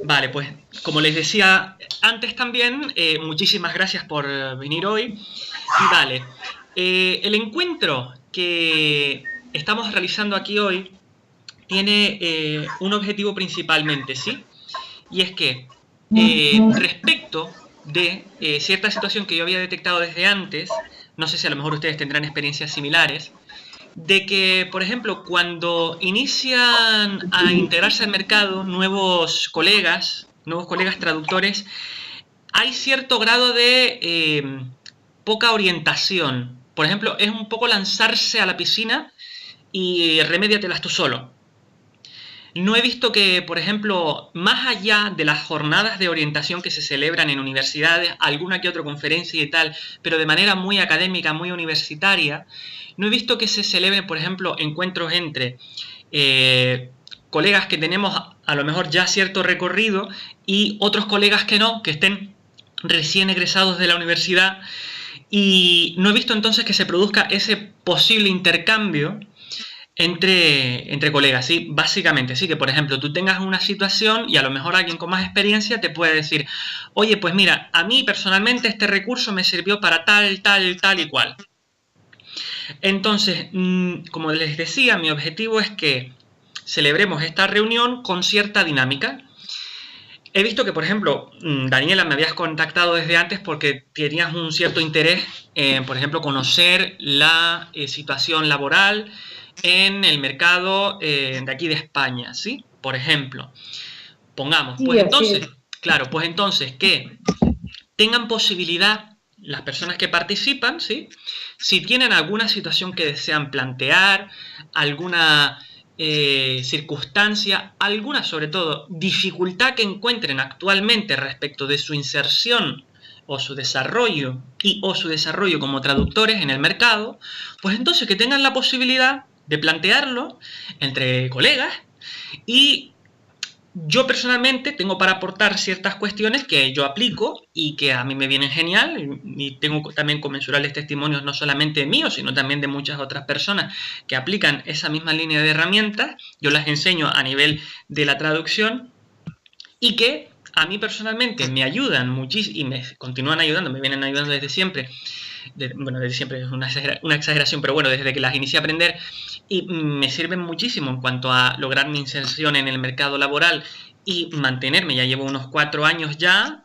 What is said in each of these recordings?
Vale, pues como les decía antes también, muchísimas gracias por venir hoy. Y vale, el encuentro que estamos realizando aquí hoy tiene un objetivo principalmente, ¿sí? Y es que respecto de cierta situación que yo había detectado desde antes, no sé si a lo mejor ustedes tendrán experiencias similares, de que, por ejemplo, cuando inician a integrarse al mercado nuevos colegas traductores, hay cierto grado de poca orientación. Por ejemplo, es un poco lanzarse a la piscina y remédiatelas tú solo. No he visto que, por ejemplo, más allá de las jornadas de orientación que se celebran en universidades, alguna que otra conferencia y tal, pero de manera muy académica, muy universitaria, no he visto que se celebren, por ejemplo, encuentros entre colegas que tenemos a lo mejor ya cierto recorrido y otros colegas que no, que estén recién egresados de la universidad, y no he visto entonces que se produzca ese posible intercambio entre colegas, ¿sí? Básicamente, sí, que por ejemplo tú tengas una situación y a lo mejor alguien con más experiencia te puede decir, oye, pues mira, a mí personalmente este recurso me sirvió para tal, tal, tal y cual. Entonces, como les decía, mi objetivo es que celebremos esta reunión con cierta dinámica. He visto que, por ejemplo, Daniela, me habías contactado desde antes porque tenías un cierto interés en, por ejemplo, conocer la situación laboral en el mercado de aquí de España, ¿sí? Por ejemplo, pongamos, Sí, pues así entonces, es. claro, pues entonces que tengan posibilidad las personas que participan, ¿sí? Si tienen alguna situación que desean plantear, alguna circunstancia, alguna sobre todo dificultad que encuentren actualmente respecto de su inserción o su desarrollo o su desarrollo como traductores en el mercado, pues entonces que tengan la posibilidad de plantearlo entre colegas. Y yo personalmente tengo para aportar ciertas cuestiones que yo aplico y que a mí me vienen genial, y tengo también conmensurables testimonios no solamente míos, sino también de muchas otras personas que aplican esa misma línea de herramientas. Yo las enseño a nivel de la traducción y que a mí personalmente me ayudan muchísimo y me continúan ayudando, me vienen ayudando desde siempre. Bueno, desde siempre es una exageración, pero bueno, desde que las inicié a aprender, y me sirven muchísimo en cuanto a lograr mi inserción en el mercado laboral y mantenerme. Ya llevo unos 4 años ya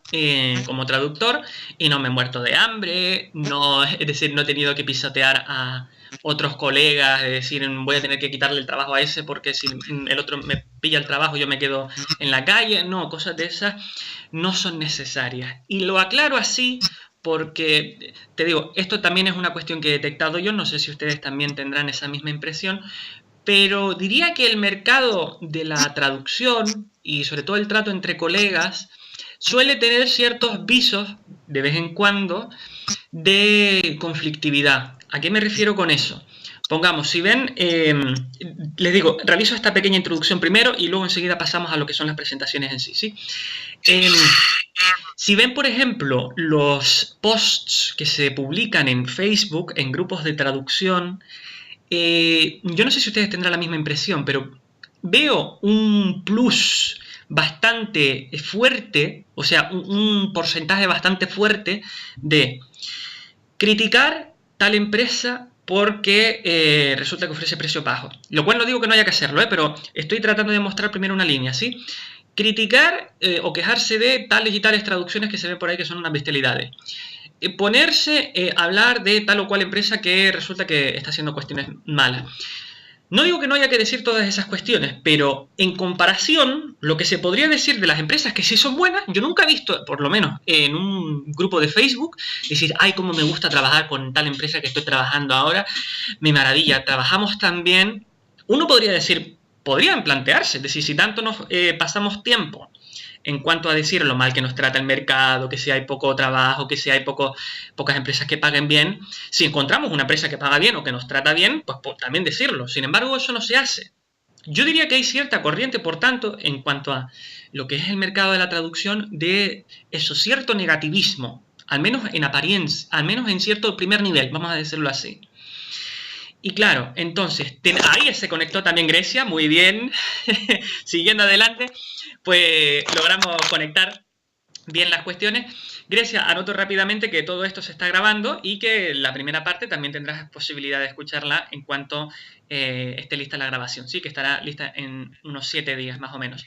como traductor y no me he muerto de hambre, no, es decir, no he tenido que pisotear a otros colegas, de decir, voy a tener que quitarle el trabajo a ese porque si el otro me pilla el trabajo yo me quedo en la calle. No, cosas de esas no son necesarias. Y lo aclaro así porque, te digo, esto también es una cuestión que he detectado yo, no sé si ustedes también tendrán esa misma impresión, pero diría que el mercado de la traducción y sobre todo el trato entre colegas suele tener ciertos visos de vez en cuando de conflictividad. ¿A qué me refiero con eso? Pongamos, si ven, les digo, realizo esta pequeña introducción primero y luego enseguida pasamos a lo que son las presentaciones en sí, ¿sí? Eh, si ven, por ejemplo, los posts que se publican en Facebook, en grupos de traducción, yo no sé si ustedes tendrán la misma impresión, pero veo un plus bastante fuerte, o sea, un porcentaje bastante fuerte de criticar tal empresa porque resulta que ofrece precios bajos. Lo cual no digo que no haya que hacerlo, pero estoy tratando de mostrar primero una línea, ¿sí? Criticar o quejarse de tales y tales traducciones que se ven por ahí que son unas bestialidades. Ponerse a hablar de tal o cual empresa que resulta que está haciendo cuestiones malas. No digo que no haya que decir todas esas cuestiones, pero en comparación, lo que se podría decir de las empresas que sí son buenas, yo nunca he visto, por lo menos en un grupo de Facebook, decir, ay, cómo me gusta trabajar con tal empresa que estoy trabajando ahora, me maravilla, trabajamos tan bien. Uno podría decir, podrían plantearse, es decir, si tanto nos pasamos tiempo en cuanto a decir lo mal que nos trata el mercado, que si hay poco trabajo, que si hay pocas empresas que paguen bien, si encontramos una empresa que paga bien o que nos trata bien, pues también decirlo. Sin embargo, eso no se hace. Yo diría que hay cierta corriente, por tanto, en cuanto a lo que es el mercado de la traducción, de eso, cierto negativismo, al menos en apariencia, al menos en cierto primer nivel, vamos a decirlo así. Y claro, entonces, ahí se conectó también Grecia, muy bien, siguiendo adelante, pues logramos conectar bien las cuestiones. Grecia, anoto rápidamente que todo esto se está grabando y que la primera parte también tendrás posibilidad de escucharla en cuanto esté lista la grabación, ¿sí? Que estará lista en unos 7 días más o menos.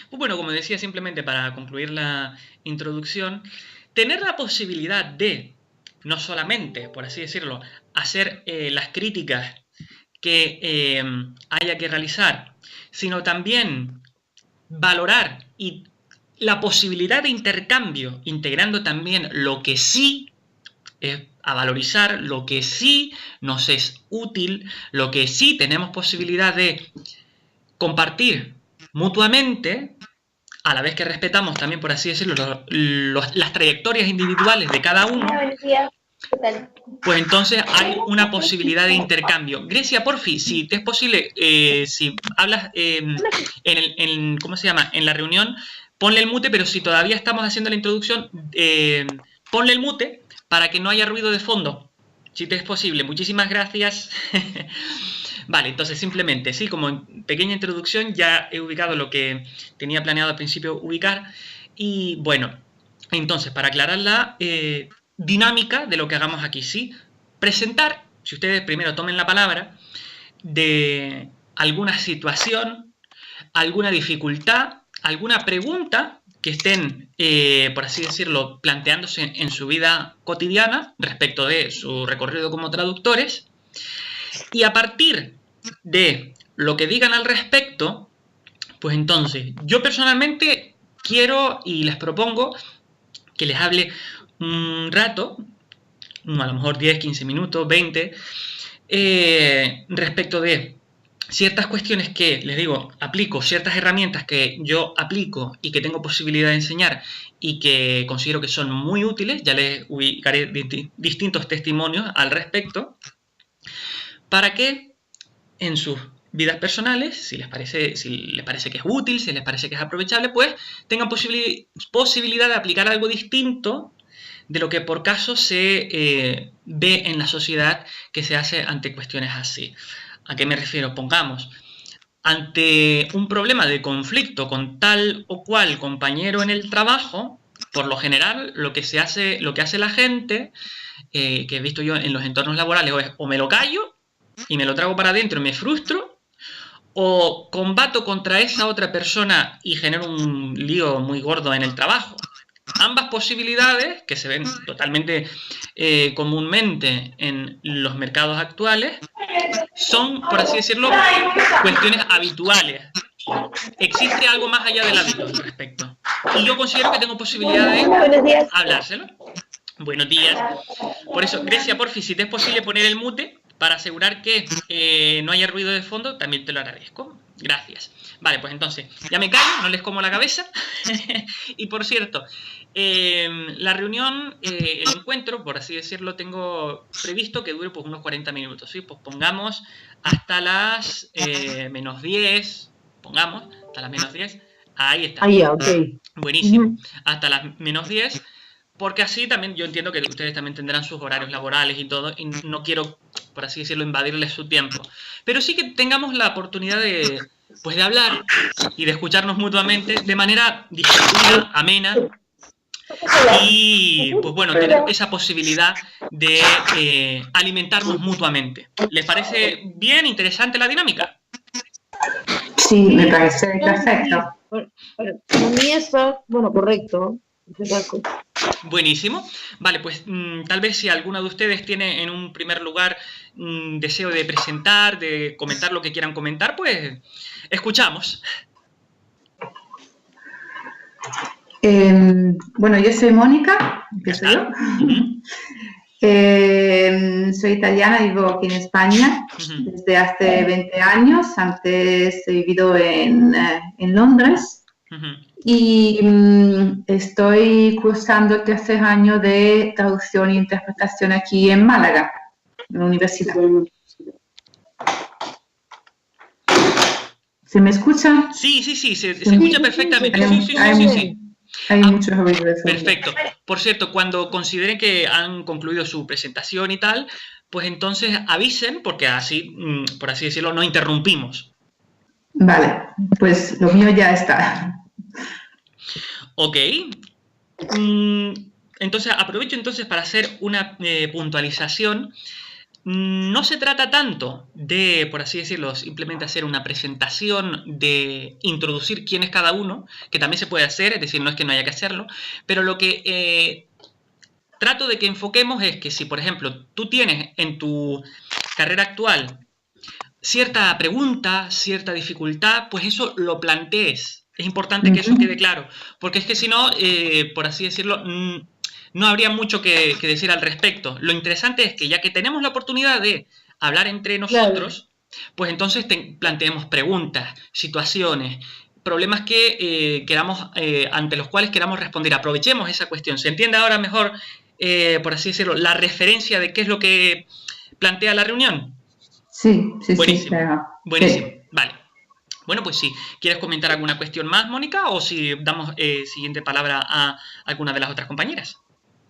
Pues bueno, como decía, simplemente para concluir la introducción, tener la posibilidad de, no solamente, por así decirlo, hacer las críticas que haya que realizar, sino también valorar y la posibilidad de intercambio, integrando también lo que sí es a valorizar, lo que sí nos es útil, lo que sí tenemos posibilidad de compartir mutuamente, a la vez que respetamos también, por así decirlo, las trayectorias individuales de cada uno, pues entonces hay una posibilidad de intercambio. Grecia, porfi, si te es posible, si hablas ¿cómo se llama? En la reunión, ponle el mute, pero si todavía estamos haciendo la introducción, ponle el mute para que no haya ruido de fondo, si te es posible. Muchísimas gracias. Vale, entonces simplemente, sí, como pequeña introducción ya he ubicado lo que tenía planeado al principio ubicar. Y bueno, entonces para aclarar la dinámica de lo que hagamos aquí, ¿sí? Presentar, si ustedes primero tomen la palabra, de alguna situación, alguna dificultad, alguna pregunta que estén, por así decirlo, planteándose en su vida cotidiana respecto de su recorrido como traductores. Y a partir de lo que digan al respecto, pues entonces, yo personalmente quiero y les propongo que les hable un rato, a lo mejor 10, 15 minutos, 20, respecto de ciertas cuestiones que, les digo, aplico, ciertas herramientas que yo aplico y que tengo posibilidad de enseñar y que considero que son muy útiles, ya les ubicaré distintos testimonios al respecto, para que en sus vidas personales, si les parece que es útil, si les parece que es aprovechable, pues tengan posibilidad de aplicar algo distinto de lo que por caso se ve en la sociedad que se hace ante cuestiones así. ¿A qué me refiero? Pongamos, ante un problema de conflicto con tal o cual compañero en el trabajo, por lo general lo que hace la gente, que he visto yo en los entornos laborales, es o me lo callo y me lo trago para adentro y me frustro, o combato contra esa otra persona y genero un lío muy gordo en el trabajo. Ambas posibilidades, que se ven totalmente comúnmente en los mercados actuales, son, por así decirlo, cuestiones habituales. Existe algo más allá del hábito al respecto. Y yo considero que tengo posibilidad de hablárselo. Buenos días. Por eso, Grecia, porfi, si te es posible poner el mute para asegurar que no haya ruido de fondo, también te lo agradezco. Gracias. Vale, pues entonces, ya me callo, no les como la cabeza. Y por cierto, la reunión, el encuentro, por así decirlo, tengo previsto que dure pues unos 40 minutos, ¿sí? Pues pongamos hasta las menos 10, pongamos, hasta las menos 10, ahí está. Ahí, ok. Buenísimo, hasta las menos 10, porque así también yo entiendo que ustedes también tendrán sus horarios laborales y todo, y no quiero, por así decirlo, invadirles su tiempo. Pero sí que tengamos la oportunidad de hablar y de escucharnos mutuamente de manera distendida, amena, y pues bueno, tener esa posibilidad de alimentarnos mutuamente. ¿Les parece bien, interesante la dinámica? Sí, me parece perfecto. Para mí está, bueno, correcto. Buenísimo. Vale, pues tal vez si alguno de ustedes tiene en un primer lugar deseo de presentar, de comentar lo que quieran comentar, pues escuchamos. Bueno, yo soy Mónica, empiezo yo. Soy italiana, vivo aquí en España desde hace 20 años. Antes he vivido en Londres. Y estoy cursando el tercer año de traducción e interpretación aquí en Málaga, en la universidad. ¿Se me escucha? Sí, se escucha perfectamente. Sí. Hay muchos ruidos. Perfecto. Por cierto, cuando consideren que han concluido su presentación y tal, pues entonces avisen, porque así, por así decirlo, no interrumpimos. Vale, pues lo mío ya está. Ok. Entonces aprovecho entonces para hacer una puntualización. No se trata tanto de, por así decirlo, simplemente hacer una presentación, de introducir quién es cada uno, que también se puede hacer, es decir, no es que no haya que hacerlo, pero lo que trato de que enfoquemos es que si, por ejemplo, tú tienes en tu carrera actual cierta pregunta, cierta dificultad, pues eso lo plantees. Es importante que eso quede claro, porque es que si no, por así decirlo, no habría mucho que decir al respecto. Lo interesante es que ya que tenemos la oportunidad de hablar entre nosotros, claro, pues entonces planteemos preguntas, situaciones, problemas que queramos, ante los cuales queramos responder. Aprovechemos esa cuestión. ¿Se entiende ahora mejor, por así decirlo, la referencia de qué es lo que plantea la reunión? Sí, sí, buenísimo, sí, claro. buenísimo, Sí. vale. Bueno, pues sí. ¿Quieres comentar alguna cuestión más, Mónica? O si damos siguiente palabra a alguna de las otras compañeras.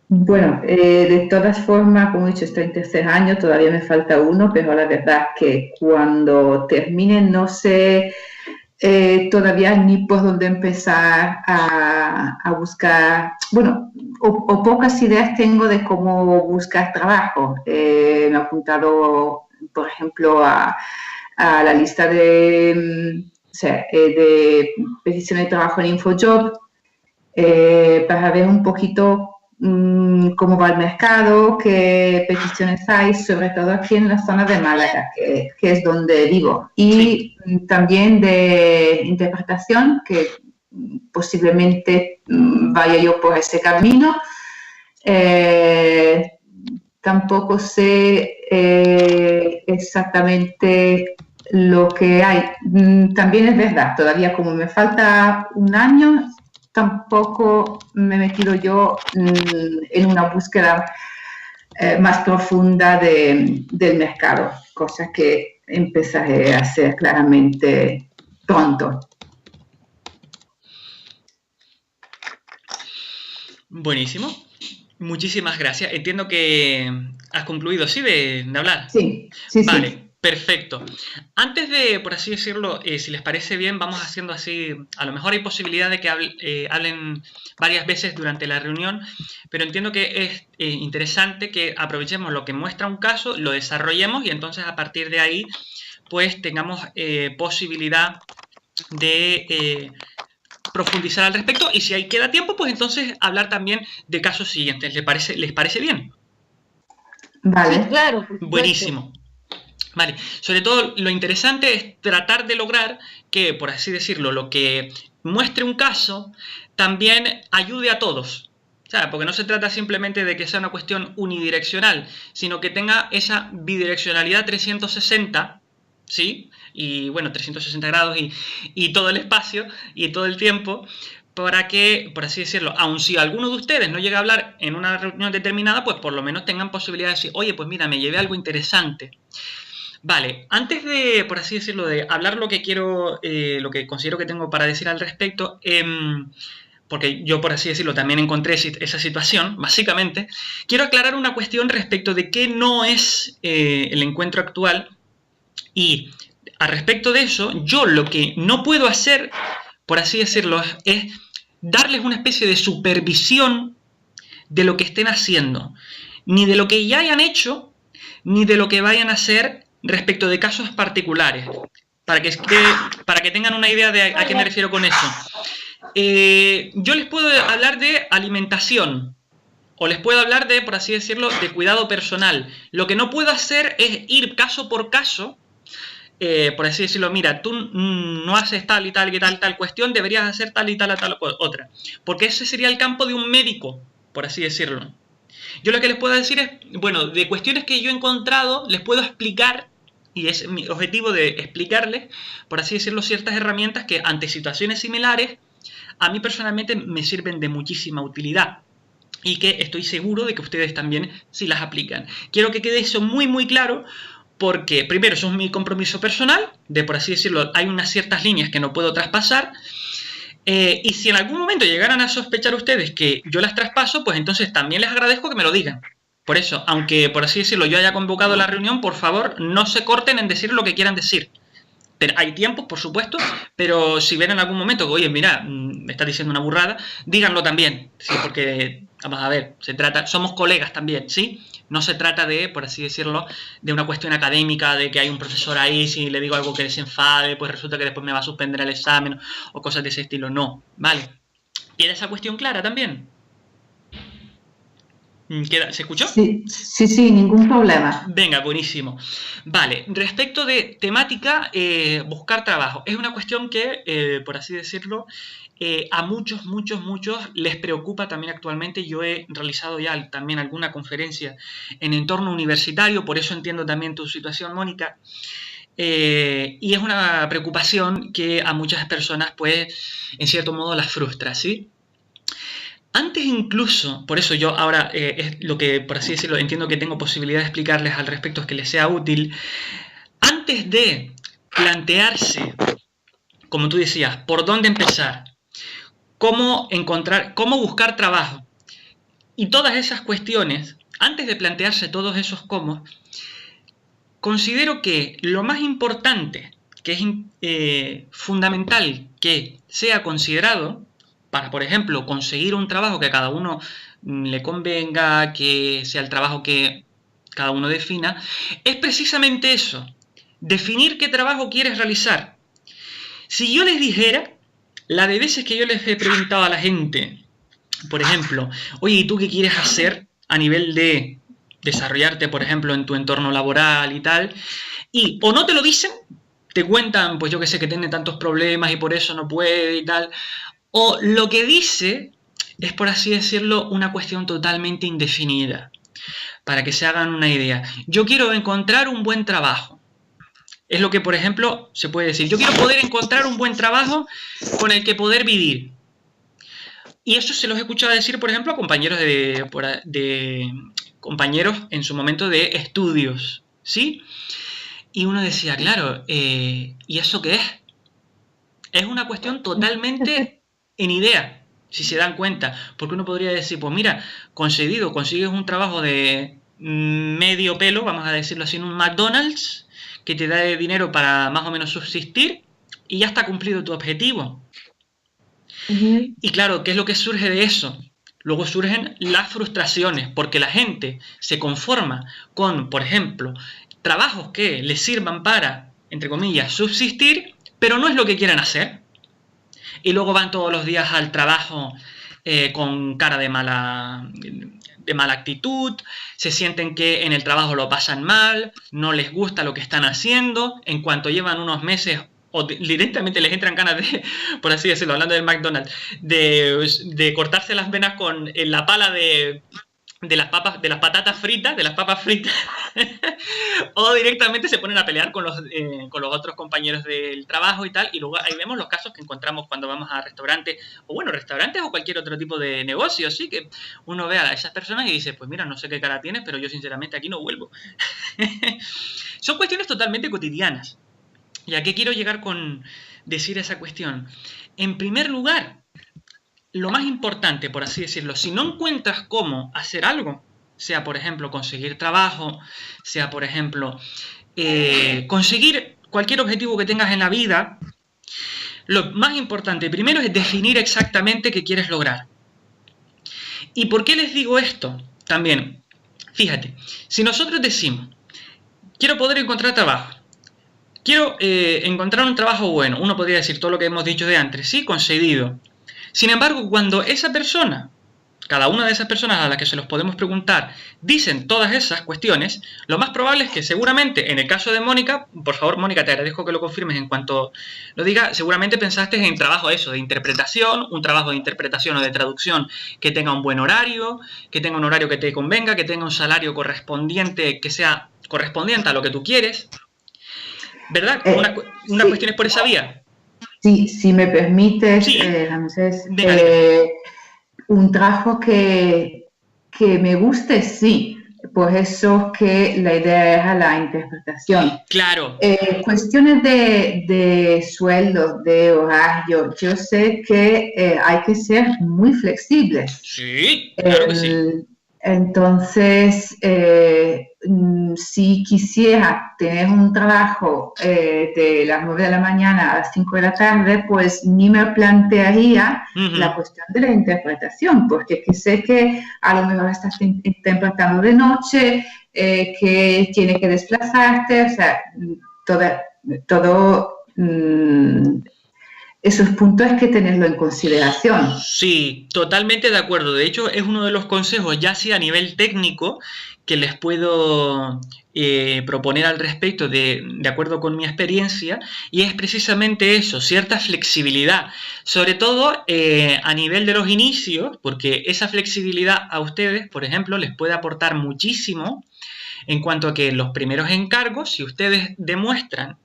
Bueno, de todas formas, como he dicho, estoy en tercer año, todavía me falta uno, pero la verdad que cuando termine no sé todavía ni por dónde empezar a buscar, bueno, o pocas ideas tengo de cómo buscar trabajo. Me he apuntado, por ejemplo, a la lista de peticiones de trabajo en InfoJob para ver un poquito cómo va el mercado, qué peticiones hay, sobre todo aquí en la zona de Málaga, que es donde vivo. Y también de interpretación, que posiblemente vaya yo por ese camino. Tampoco sé exactamente lo que hay. También es verdad, todavía como me falta un año, tampoco me he metido yo en una búsqueda más profunda del mercado, cosa que empezaré a hacer claramente pronto. Buenísimo. Muchísimas gracias. Entiendo que has concluido, ¿sí? De hablar. Sí, sí, vale, sí. Perfecto. Antes de, por así decirlo, si les parece bien, vamos haciendo así. A lo mejor hay posibilidad de que hablen varias veces durante la reunión, pero entiendo que es interesante que aprovechemos lo que muestra un caso, lo desarrollemos y entonces a partir de ahí, pues tengamos posibilidad de profundizar al respecto y si ahí queda tiempo, pues entonces hablar también de casos siguientes. ¿Les parece bien? Vale. Sí, claro. Buenísimo. Vale, sobre todo lo interesante es tratar de lograr que, por así decirlo, lo que muestre un caso también ayude a todos. O sea, porque no se trata simplemente de que sea una cuestión unidireccional, sino que tenga esa bidireccionalidad 360, ¿sí? Y bueno, 360 grados y todo el espacio y todo el tiempo, para que, por así decirlo, aun si alguno de ustedes no llega a hablar en una reunión determinada, pues por lo menos tengan posibilidad de decir, oye, pues mira, me llevé algo interesante. Vale, antes de, por así decirlo, de hablar lo que quiero, lo que considero que tengo para decir al respecto, porque yo, por así decirlo, también encontré esa situación, básicamente, quiero aclarar una cuestión respecto de qué no es el encuentro actual y al respecto de eso, yo lo que no puedo hacer, por así decirlo, es darles una especie de supervisión de lo que estén haciendo, ni de lo que ya hayan hecho, ni de lo que vayan a hacer respecto de casos particulares, para que tengan una idea de a qué me refiero con eso. Yo les puedo hablar de alimentación, o les puedo hablar de, por así decirlo, de cuidado personal. Lo que no puedo hacer es ir caso por caso, por así decirlo, mira, tú no haces tal y tal y tal cuestión, deberías hacer tal y tal otra. Porque ese sería el campo de un médico, por así decirlo. Yo lo que les puedo decir es, bueno, de cuestiones que yo he encontrado, les puedo explicar, y es mi objetivo de explicarles, por así decirlo, ciertas herramientas que ante situaciones similares, a mí personalmente me sirven de muchísima utilidad. Y que estoy seguro de que ustedes también sí las aplican. Quiero que quede eso muy, muy claro, porque primero, eso es mi compromiso personal, de por así decirlo, hay unas ciertas líneas que no puedo traspasar, y si en algún momento llegaran a sospechar ustedes que yo las traspaso, pues entonces también les agradezco que me lo digan, Por eso, aunque por así decirlo yo haya convocado la reunión, por favor, no se corten en decir lo que quieran decir. Hay tiempos, por supuesto, pero si ven en algún momento que, oye, mira, me estás diciendo una burrada, díganlo también, ¿sí? Porque, vamos a ver, somos colegas también, ¿sí? No se trata de, por así decirlo, de una cuestión académica, de que hay un profesor ahí, si le digo algo que les enfade, pues resulta que después me va a suspender el examen o cosas de ese estilo. No, ¿vale? ¿Queda esa cuestión clara también? ¿Se escuchó? Sí, ningún problema. Venga, buenísimo. Vale, respecto de temática, buscar trabajo. Es una cuestión que, por así decirlo, a muchos les preocupa también actualmente. Yo he realizado ya también alguna conferencia en entorno universitario, por eso entiendo también tu situación, Mónica. Y es una preocupación que a muchas personas, pues, en cierto modo las frustra, ¿sí? Antes incluso, por eso yo ahora es lo que, por así decirlo, entiendo que tengo posibilidad de explicarles al respecto, es que les sea útil. Antes de plantearse, como tú decías, por dónde empezar, cómo buscar trabajo y todas esas cuestiones, antes de plantearse todos esos cómo, considero que lo más importante, que es fundamental que sea considerado para, por ejemplo, conseguir un trabajo que a cada uno le convenga, que sea el trabajo que cada uno defina, es precisamente eso, definir qué trabajo quieres realizar. Si yo les dijera, la de veces que yo les he preguntado a la gente, por ejemplo, oye, ¿y tú qué quieres hacer a nivel de desarrollarte, por ejemplo, en tu entorno laboral y tal? Y o no te lo dicen, te cuentan, pues yo que sé, que tiene tantos problemas y por eso no puede y tal, o lo que dice es, por así decirlo, una cuestión totalmente indefinida. Para que se hagan una idea. Yo quiero encontrar un buen trabajo. Es lo que, por ejemplo, se puede decir. Yo quiero poder encontrar un buen trabajo con el que poder vivir. Y eso se los he escuchado decir, por ejemplo, a compañeros compañeros en su momento de estudios, ¿sí? Y uno decía, claro, ¿y eso qué es? Es una cuestión totalmente en idea, si se dan cuenta, porque uno podría decir, pues mira, consigues un trabajo de medio pelo, vamos a decirlo así, en un McDonald's, que te da dinero para más o menos subsistir, y ya está cumplido tu objetivo. Y claro, ¿qué es lo que surge de eso? Luego surgen las frustraciones, porque la gente se conforma con, por ejemplo, trabajos que les sirvan para, entre comillas, subsistir, pero no es lo que quieran hacer. Y luego van todos los días al trabajo con cara de mala actitud, se sienten que en el trabajo lo pasan mal, no les gusta lo que están haciendo, en cuanto llevan unos meses o directamente les entran ganas de, por así decirlo, hablando del McDonald's, de cortarse las venas con la pala de las patatas fritas, de las papas fritas, o directamente se ponen a pelear con los otros compañeros del trabajo y tal, y luego ahí vemos los casos que encontramos cuando vamos a restaurantes, o bueno, restaurantes o cualquier otro tipo de negocio, ¿sí? Que uno ve a esas personas y dice, pues mira, no sé qué cara tienes, pero yo sinceramente aquí no vuelvo. Son cuestiones totalmente cotidianas. ¿Y a qué quiero llegar con decir esa cuestión? En primer lugar, lo más importante, por así decirlo, si no encuentras cómo hacer algo, sea por ejemplo conseguir trabajo, sea por ejemplo conseguir cualquier objetivo que tengas en la vida, lo más importante primero es definir exactamente qué quieres lograr. ¿Y por qué les digo esto? También, fíjate, si nosotros decimos, quiero poder encontrar trabajo, quiero encontrar un trabajo bueno, uno podría decir todo lo que hemos dicho de antes, sí, concedido. Sin embargo, cuando esa persona, cada una de esas personas a las que se los podemos preguntar, dicen todas esas cuestiones, lo más probable es que seguramente, en el caso de Mónica, por favor, Mónica, te agradezco que lo confirmes en cuanto lo diga, seguramente pensaste en trabajo eso, de interpretación, un trabajo de interpretación o de traducción que tenga un buen horario, que tenga un horario que te convenga, que tenga un salario correspondiente, que sea correspondiente a lo que tú quieres, ¿verdad? Una cuestión es por esa vía. Sí, si me permites, sí. Ramsés, un trabajo que me guste, sí, por eso que la idea es a la interpretación. Claro. Cuestiones de sueldo, de horario, yo sé que hay que ser muy flexibles. Sí, claro que sí. Entonces, si quisiera tener un trabajo de las 9 de la mañana a las 5 de la tarde, pues ni me plantearía la cuestión de la interpretación, porque sé que a lo mejor estás interpretando de noche, que tiene que desplazarte, o sea, todo esos puntos hay que tenerlo en consideración. Sí, totalmente de acuerdo. De hecho, es uno de los consejos, ya sea a nivel técnico, que les puedo proponer al respecto de acuerdo con mi experiencia, y es precisamente eso, cierta flexibilidad, sobre todo a nivel de los inicios, porque esa flexibilidad a ustedes, por ejemplo, les puede aportar muchísimo en cuanto a que los primeros encargos, si ustedes demuestran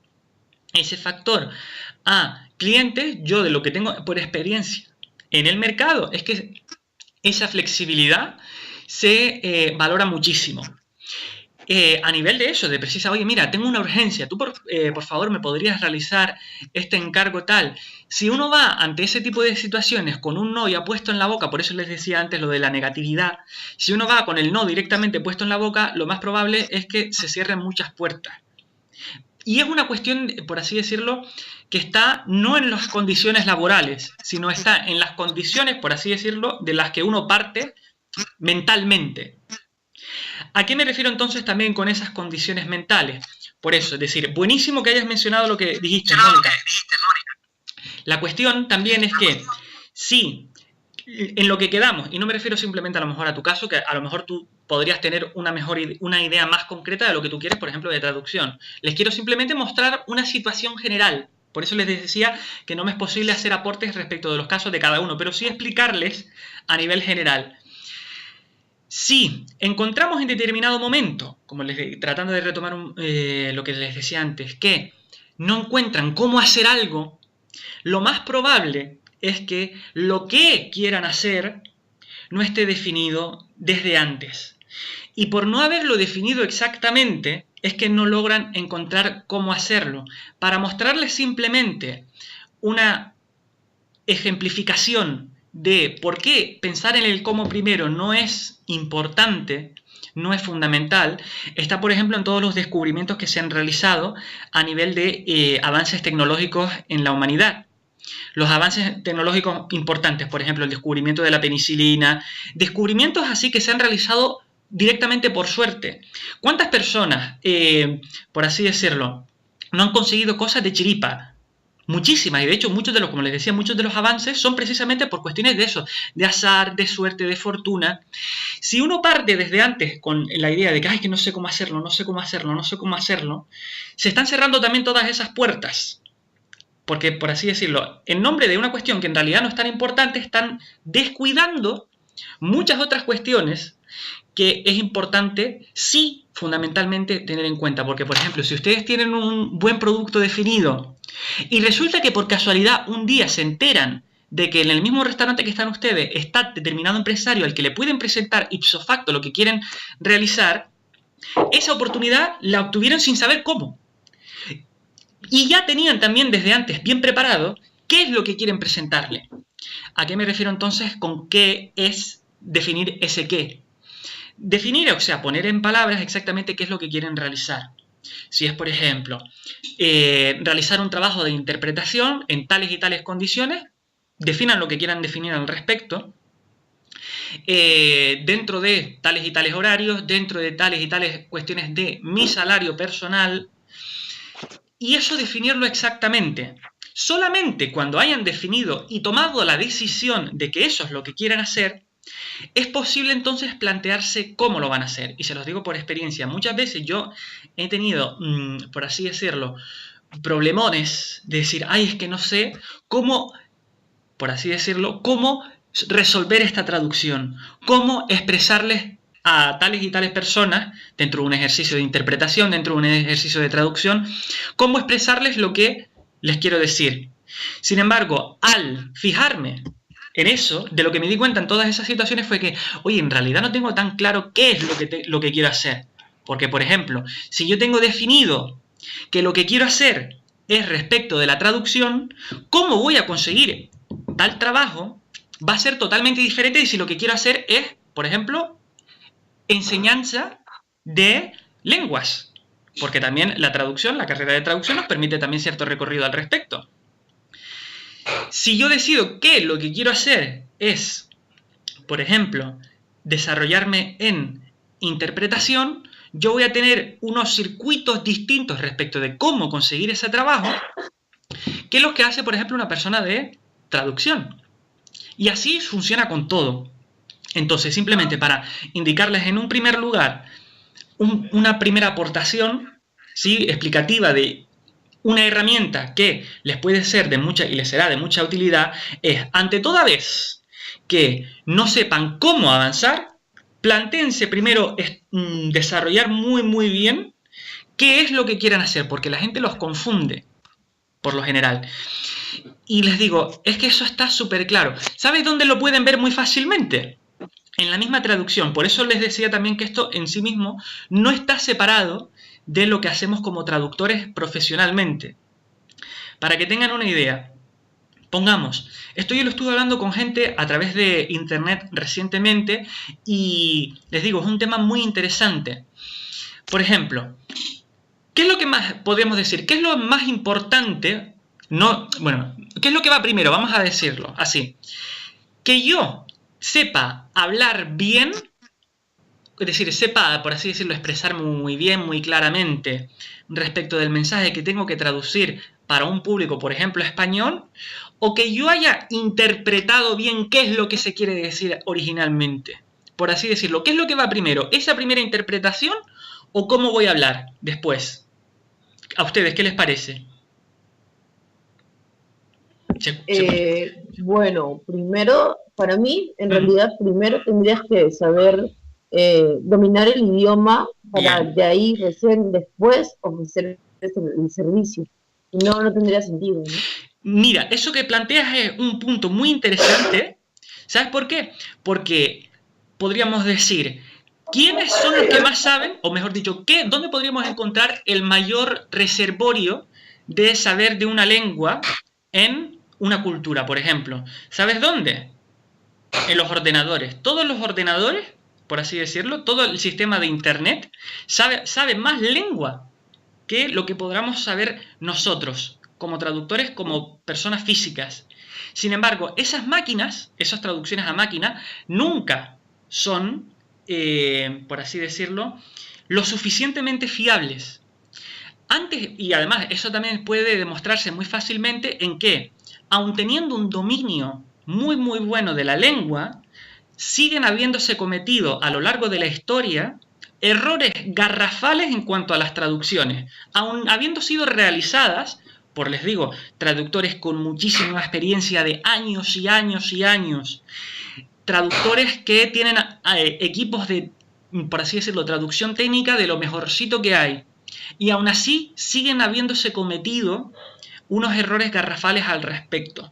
ese factor a clientes, yo de lo que tengo por experiencia en el mercado es que esa flexibilidad se valora muchísimo. A nivel de eso, de precisar, oye, mira, tengo una urgencia, tú por favor me podrías realizar este encargo tal. Si uno va ante ese tipo de situaciones con un no ya puesto en la boca, por eso les decía antes lo de la negatividad, si uno va con el no directamente puesto en la boca, lo más probable es que se cierren muchas puertas. Y es una cuestión, por así decirlo, que está no en las condiciones laborales, sino está en las condiciones, por así decirlo, de las que uno parte mentalmente. ¿A qué me refiero entonces también con esas condiciones mentales? Por eso, es decir, buenísimo que hayas mencionado lo que dijiste, Mónica. La cuestión también es que, sí, en lo que quedamos, y no me refiero simplemente a lo mejor a tu caso, que a lo mejor tú podrías tener una idea más concreta de lo que tú quieres, por ejemplo, de traducción. Les quiero simplemente mostrar una situación general. Por eso les decía que no me es posible hacer aportes respecto de los casos de cada uno, pero sí explicarles a nivel general. Si encontramos en determinado momento, como tratando de retomar lo que les decía antes, que no encuentran cómo hacer algo, lo más probable es que lo que quieran hacer no esté definido desde antes. Y por no haberlo definido exactamente, es que no logran encontrar cómo hacerlo. Para mostrarles simplemente una ejemplificación de por qué pensar en el cómo primero no es importante, no es fundamental, está por ejemplo en todos los descubrimientos que se han realizado a nivel de avances tecnológicos en la humanidad. Los avances tecnológicos importantes, por ejemplo, el descubrimiento de la penicilina, descubrimientos así que se han realizado directamente por suerte. ¿Cuántas personas, por así decirlo, no han conseguido cosas de chiripa? Muchísimas, y de hecho muchos de los, como les decía, muchos de los avances son precisamente por cuestiones de eso, de azar, de suerte, de fortuna. Si uno parte desde antes con la idea de que, ay, que no sé cómo hacerlo, no sé cómo hacerlo, no sé cómo hacerlo, se están cerrando también todas esas puertas. Porque, por así decirlo, en nombre de una cuestión que en realidad no es tan importante, están descuidando muchas otras cuestiones que es importante, sí, fundamentalmente, tener en cuenta. Porque, por ejemplo, si ustedes tienen un buen producto definido y resulta que por casualidad un día se enteran de que en el mismo restaurante que están ustedes está determinado empresario al que le pueden presentar ipso facto lo que quieren realizar, esa oportunidad la obtuvieron sin saber cómo. Y ya tenían también desde antes bien preparado qué es lo que quieren presentarle. ¿A qué me refiero entonces con qué es definir ese qué? Definir, o sea, poner en palabras exactamente qué es lo que quieren realizar. Si es, por ejemplo, realizar un trabajo de interpretación en tales y tales condiciones, definan lo que quieran definir al respecto. Dentro de tales y tales horarios, dentro de tales y tales cuestiones de mi salario personal. Y eso definirlo exactamente. Solamente cuando hayan definido y tomado la decisión de que eso es lo que quieren hacer, es posible entonces plantearse cómo lo van a hacer. Y se los digo por experiencia. Muchas veces yo he tenido, por así decirlo, problemones de decir, ay, es que no sé cómo, por así decirlo, cómo resolver esta traducción, cómo expresarles a tales y tales personas, dentro de un ejercicio de interpretación, dentro de un ejercicio de traducción, cómo expresarles lo que les quiero decir. Sin embargo, al fijarme en eso, de lo que me di cuenta en todas esas situaciones fue que, oye, en realidad no tengo tan claro qué es lo que quiero hacer. Porque, por ejemplo, si yo tengo definido que lo que quiero hacer es respecto de la traducción, ¿cómo voy a conseguir tal trabajo? Va a ser totalmente diferente de si lo que quiero hacer es, por ejemplo, enseñanza de lenguas, porque también la traducción, la carrera de traducción nos permite también cierto recorrido al respecto. Si yo decido que lo que quiero hacer es, por ejemplo, desarrollarme en interpretación, yo voy a tener unos circuitos distintos respecto de cómo conseguir ese trabajo que los que hace, por ejemplo, una persona de traducción. Y así funciona con todo. Entonces, simplemente para indicarles en un primer lugar una primera aportación, ¿sí?, explicativa de una herramienta que les puede ser de mucha y les será de mucha utilidad, es, ante toda vez que no sepan cómo avanzar, plantéense primero desarrollar muy bien qué es lo que quieren hacer, porque la gente los confunde, por lo general. Y les digo, es que eso está súper claro. ¿Sabéis dónde lo pueden ver muy fácilmente? En la misma traducción. Por eso les decía también que esto en sí mismo no está separado de lo que hacemos como traductores profesionalmente. Para que tengan una idea, pongamos, esto yo lo estuve hablando con gente a través de internet recientemente y les digo, es un tema muy interesante. Por ejemplo, ¿qué es lo que más podemos decir? ¿Qué es lo más importante? No, bueno, ¿qué es lo que va primero? Vamos a decirlo así. Que yo sepa hablar bien, es decir, sepa, por así decirlo, expresarme muy bien, muy claramente respecto del mensaje que tengo que traducir para un público, por ejemplo, español, o que yo haya interpretado bien qué es lo que se quiere decir originalmente, por así decirlo. ¿Qué es lo que va primero? ¿Esa primera interpretación o cómo voy a hablar después? ¿A ustedes qué les parece? Bueno, primero, para mí, en realidad, primero tendrías que saber dominar el idioma para Bien. de ahí recién después ofrecer el servicio. Si no, no tendría sentido, ¿no? Mira, eso que planteas es un punto muy interesante. ¿Sabes por qué? Porque podríamos decir, ¿quiénes son los que más saben? O mejor dicho, ¿dónde podríamos encontrar el mayor reservorio de saber de una lengua en una cultura, por ejemplo? ¿Sabes dónde? En los ordenadores. Todos los ordenadores, por así decirlo, todo el sistema de internet sabe más lengua que lo que podamos saber nosotros, como traductores, como personas físicas. Sin embargo, esas máquinas, esas traducciones a máquina, nunca son, por así decirlo, lo suficientemente fiables. Antes, y además eso también puede demostrarse muy fácilmente en que, aun teniendo un dominio muy bueno de la lengua, siguen habiéndose cometido a lo largo de la historia errores garrafales en cuanto a las traducciones, aun habiendo sido realizadas por, les digo, traductores con muchísima experiencia de años y años y años, traductores que tienen equipos de, por así decirlo, traducción técnica de lo mejorcito que hay, y aún así siguen habiéndose cometido unos errores garrafales al respecto.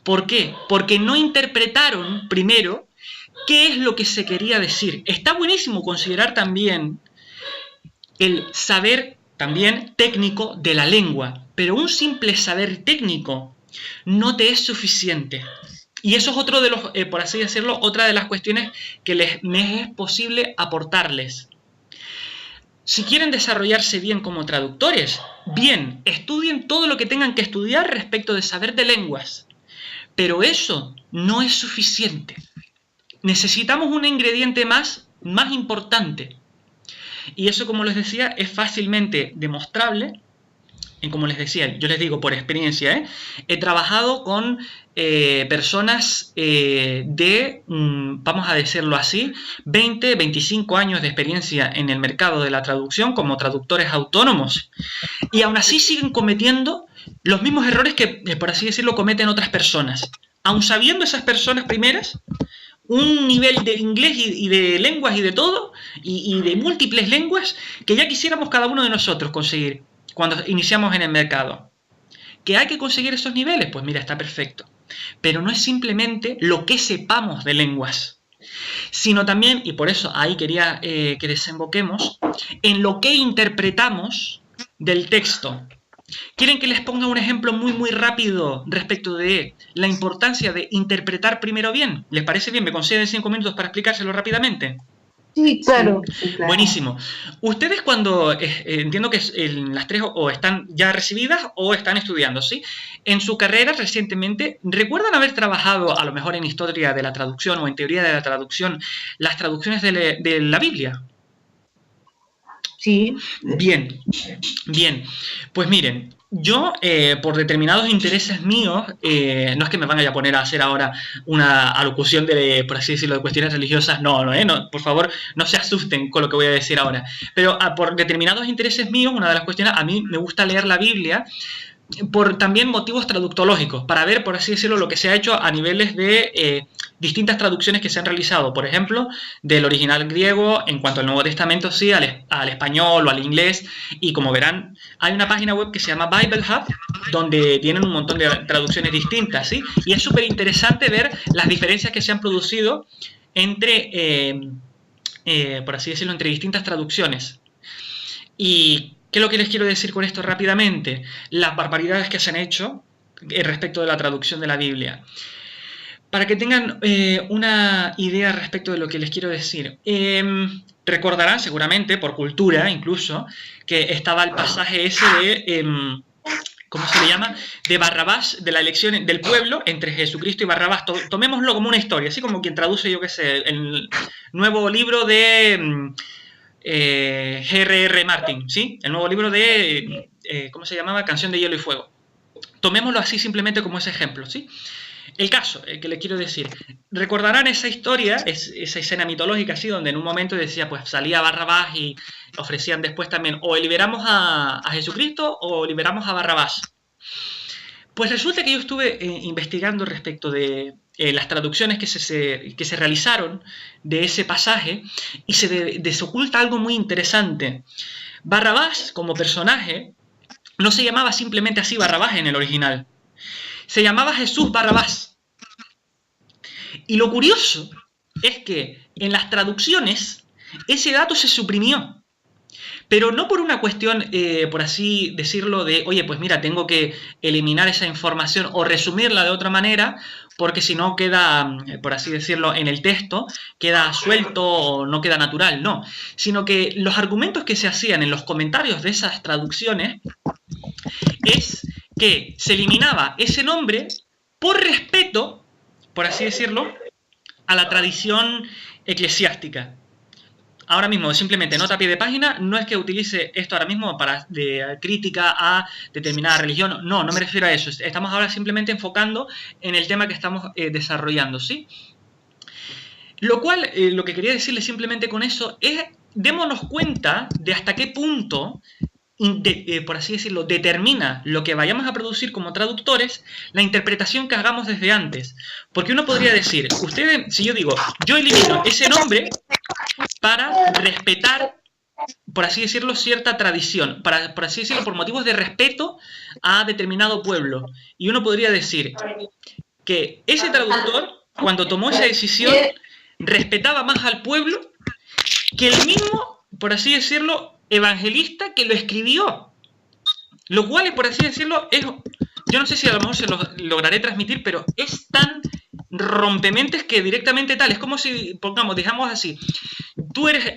¿Por qué? Porque no interpretaron primero qué es lo que se quería decir. Está buenísimo considerar también el saber también técnico de la lengua, pero un simple saber técnico no te es suficiente. Y eso es otro de los, por así decirlo, otra de las cuestiones que me es posible aportarles. Si quieren desarrollarse bien como traductores, bien, estudien todo lo que tengan que estudiar respecto de saber de lenguas. Pero eso no es suficiente. Necesitamos un ingrediente más importante. Y eso, como les decía, es fácilmente demostrable. Y como les decía, yo les digo por experiencia, he trabajado con personas vamos a decirlo así, 20, 25 años de experiencia en el mercado de la traducción como traductores autónomos. Y aún así siguen cometiendo los mismos errores que, por así decirlo, cometen otras personas. Aun sabiendo esas personas primeras un nivel de inglés y de lenguas y de todo, y de múltiples lenguas, que ya quisiéramos cada uno de nosotros conseguir cuando iniciamos en el mercado. ¿Que hay que conseguir esos niveles? Pues mira, está perfecto. Pero no es simplemente lo que sepamos de lenguas, sino también, y por eso ahí quería que desemboquemos, en lo que interpretamos del texto. ¿Quieren que les ponga un ejemplo muy rápido respecto de la importancia de interpretar primero bien? ¿Les parece bien? ¿Me conceden 5 minutos para explicárselo rápidamente? Sí, claro. Sí, claro. Buenísimo. Ustedes cuando, entiendo que las tres o están ya recibidas o están estudiando, ¿sí? En su carrera recientemente, ¿recuerdan haber trabajado a lo mejor en historia de la traducción o en teoría de la traducción, las traducciones de la Biblia? Sí. Bien, bien. Pues miren, yo por determinados intereses míos, no es que me van a poner a hacer ahora una alocución de, por así decirlo, de cuestiones religiosas, no, por favor, no se asusten con lo que voy a decir ahora. Pero por determinados intereses míos, una de las cuestiones, a mí me gusta leer la Biblia por también motivos traductológicos, para ver, por así decirlo, lo que se ha hecho a niveles de distintas traducciones que se han realizado, por ejemplo, del original griego en cuanto al Nuevo Testamento, sí, al español o al inglés, y como verán, hay una página web que se llama Bible Hub, donde tienen un montón de traducciones distintas, ¿sí? Y es súper interesante ver las diferencias que se han producido entre, por así decirlo, entre distintas traducciones. Y ¿qué es lo que les quiero decir con esto rápidamente? Las barbaridades que se han hecho respecto de la traducción de la Biblia. Para que tengan una idea respecto de lo que les quiero decir. Recordarán seguramente, por cultura incluso, que estaba el pasaje ese de, ¿cómo se le llama? De Barrabás, de la elección del pueblo entre Jesucristo y Barrabás. Tomémoslo como una historia, así como quien traduce, yo qué sé, el nuevo libro de G.R.R. Martin, ¿sí? El nuevo libro de, ¿cómo se llamaba? Canción de Hielo y Fuego. Tomémoslo así simplemente como ese ejemplo, ¿sí? El caso que le quiero decir, recordarán esa historia, esa escena mitológica así, donde en un momento decía, pues salía Barrabás y ofrecían después también, o liberamos a Jesucristo o liberamos a Barrabás. Pues resulta que yo estuve investigando respecto de las traducciones que se realizaron de ese pasaje y se desoculta algo muy interesante. Barrabás, como personaje, no se llamaba simplemente así Barrabás en el original. Se llamaba Jesús Barrabás. Y lo curioso es que en las traducciones ese dato se suprimió. Pero no por una cuestión, por así decirlo, de, oye, pues mira, tengo que eliminar esa información o resumirla de otra manera, porque si no queda, por así decirlo, en el texto, queda suelto o no queda natural, no. Sino que los argumentos que se hacían en los comentarios de esas traducciones es que se eliminaba ese nombre por respeto, por así decirlo, a la tradición eclesiástica. Ahora mismo, simplemente nota a pie de página, no es que utilice esto ahora mismo para de crítica a determinada religión, no me refiero a eso. Estamos ahora simplemente enfocando en el tema que estamos desarrollando, ¿sí? Lo cual, lo que quería decirles simplemente con eso es, démonos cuenta de hasta qué punto, por así decirlo, determina lo que vayamos a producir como traductores, la interpretación que hagamos desde antes. Porque uno podría decir, ustedes, si yo digo, yo elimino ese nombre para respetar, por así decirlo, cierta tradición, por así decirlo, por motivos de respeto a determinado pueblo. Y uno podría decir que ese traductor, cuando tomó esa decisión, respetaba más al pueblo que el mismo, por así decirlo, evangelista que lo escribió. Lo cual, por así decirlo, es, yo no sé si a lo mejor se lo lograré transmitir, pero es tan rompementes que directamente tal. Es como si, pongamos, digamos así, tú eres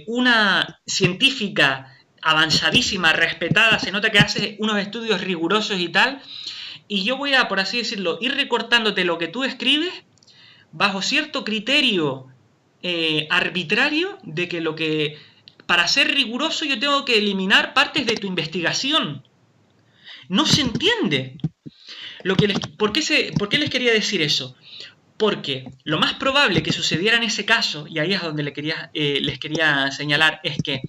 una científica avanzadísima, respetada, se nota que haces unos estudios rigurosos y tal, y yo voy a, por así decirlo, ir recortándote lo que tú escribes bajo cierto criterio arbitrario de que lo que, para ser riguroso, yo tengo que eliminar partes de tu investigación. No se entiende. ¿Por qué les quería decir eso? Porque lo más probable que sucediera en ese caso, y ahí es donde les quería señalar, es que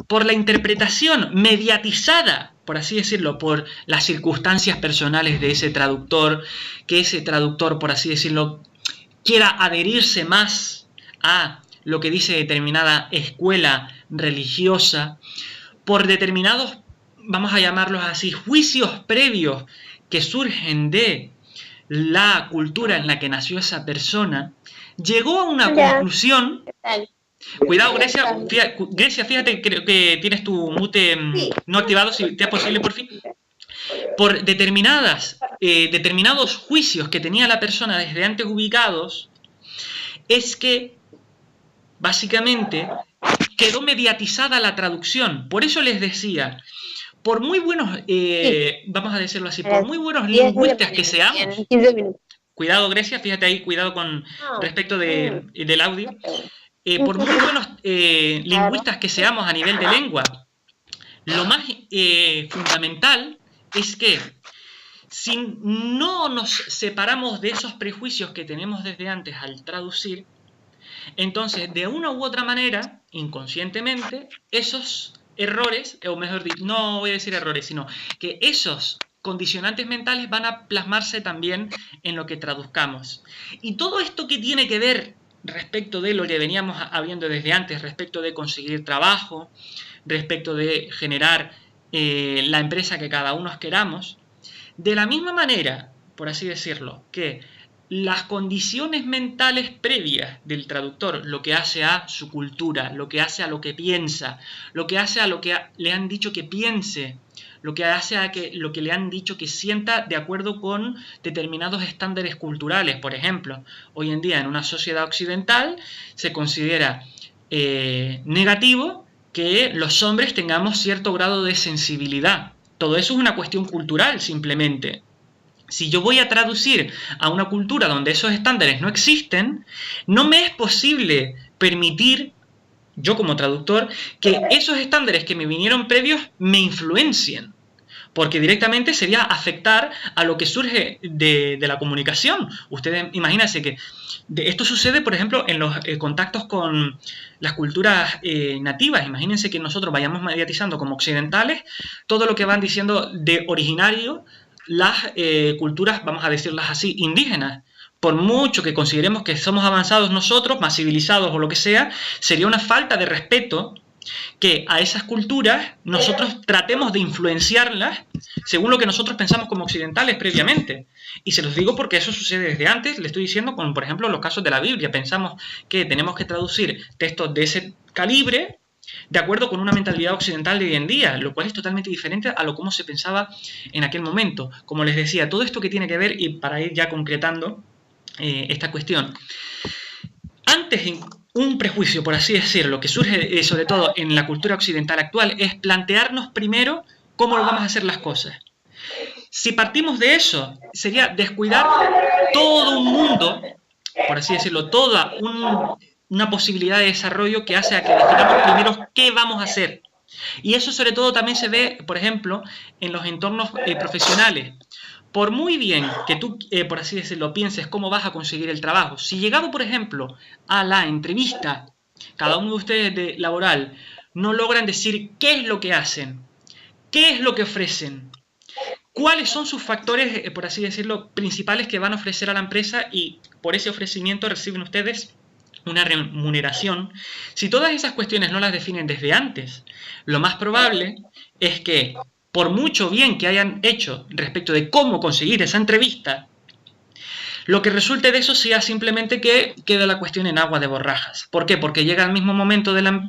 por la interpretación mediatizada, por así decirlo, por las circunstancias personales de ese traductor, que ese traductor, por así decirlo, quiera adherirse más a lo que dice determinada escuela religiosa, por determinados, vamos a llamarlos así, juicios previos que surgen de la cultura en la que nació esa persona, llegó a una conclusión. Cuidado, Grecia, fíjate, creo que tienes tu mute no activado, si te es posible, por fin. Por determinados juicios que tenía la persona desde antes ubicados, es que básicamente, quedó mediatizada la traducción. Por eso les decía, por muy buenos, vamos a decirlo así, por muy buenos lingüistas que seamos, cuidado Grecia, fíjate ahí, cuidado con respecto del audio, por muy buenos lingüistas que seamos a nivel de lengua, lo más fundamental es que si no nos separamos de esos prejuicios que tenemos desde antes al traducir, entonces de una u otra manera, inconscientemente, esos errores, o mejor dicho, no voy a decir errores, sino que esos condicionantes mentales van a plasmarse también en lo que traduzcamos. Y todo esto que tiene que ver respecto de lo que veníamos hablando desde antes, respecto de conseguir trabajo, respecto de generar la empresa que cada uno queramos, de la misma manera, por así decirlo, que las condiciones mentales previas del traductor, lo que hace a su cultura, lo que hace a lo que piensa, lo que hace a lo que le han dicho que piense, lo que hace a lo que le han dicho que sienta de acuerdo con determinados estándares culturales. Por ejemplo, hoy en día en una sociedad occidental se considera negativo que los hombres tengamos cierto grado de sensibilidad. Todo eso es una cuestión cultural, simplemente. Si yo voy a traducir a una cultura donde esos estándares no existen, no me es posible permitir, yo como traductor, que esos estándares que me vinieron previos me influencien. Porque directamente sería afectar a lo que surge de la comunicación. Ustedes imagínense que esto sucede, por ejemplo, en los contactos con las culturas nativas. Imagínense que nosotros vayamos mediatizando como occidentales todo lo que van diciendo de originario las culturas, vamos a decirlas así, indígenas. Por mucho que consideremos que somos avanzados nosotros, más civilizados o lo que sea, sería una falta de respeto que a esas culturas nosotros tratemos de influenciarlas según lo que nosotros pensamos como occidentales previamente. Y se los digo porque eso sucede desde antes. Le estoy diciendo, con por ejemplo los casos de la Biblia. Pensamos que tenemos que traducir textos de ese calibre de acuerdo con una mentalidad occidental de hoy en día, lo cual es totalmente diferente a lo como se pensaba en aquel momento. Como les decía, todo esto que tiene que ver, y para ir ya concretando esta cuestión, antes un prejuicio, por así decirlo, que surge sobre todo en la cultura occidental actual, es plantearnos primero cómo vamos a hacer las cosas. Si partimos de eso, sería descuidar todo un mundo, por así decirlo, toda una posibilidad de desarrollo que hace a que definamos primero qué vamos a hacer. Y eso sobre todo también se ve, por ejemplo, en los entornos profesionales. Por muy bien que tú, por así decirlo, pienses cómo vas a conseguir el trabajo, si llegado, por ejemplo, a la entrevista, cada uno de ustedes de laboral, no logran decir qué es lo que hacen, qué es lo que ofrecen, cuáles son sus factores, por así decirlo, principales que van a ofrecer a la empresa y por ese ofrecimiento reciben ustedes una remuneración. Si todas esas cuestiones no las definen desde antes, lo más probable es que por mucho bien que hayan hecho respecto de cómo conseguir esa entrevista, lo que resulte de eso sea simplemente que queda la cuestión en agua de borrajas. ¿Por qué? Porque llega el mismo momento de la,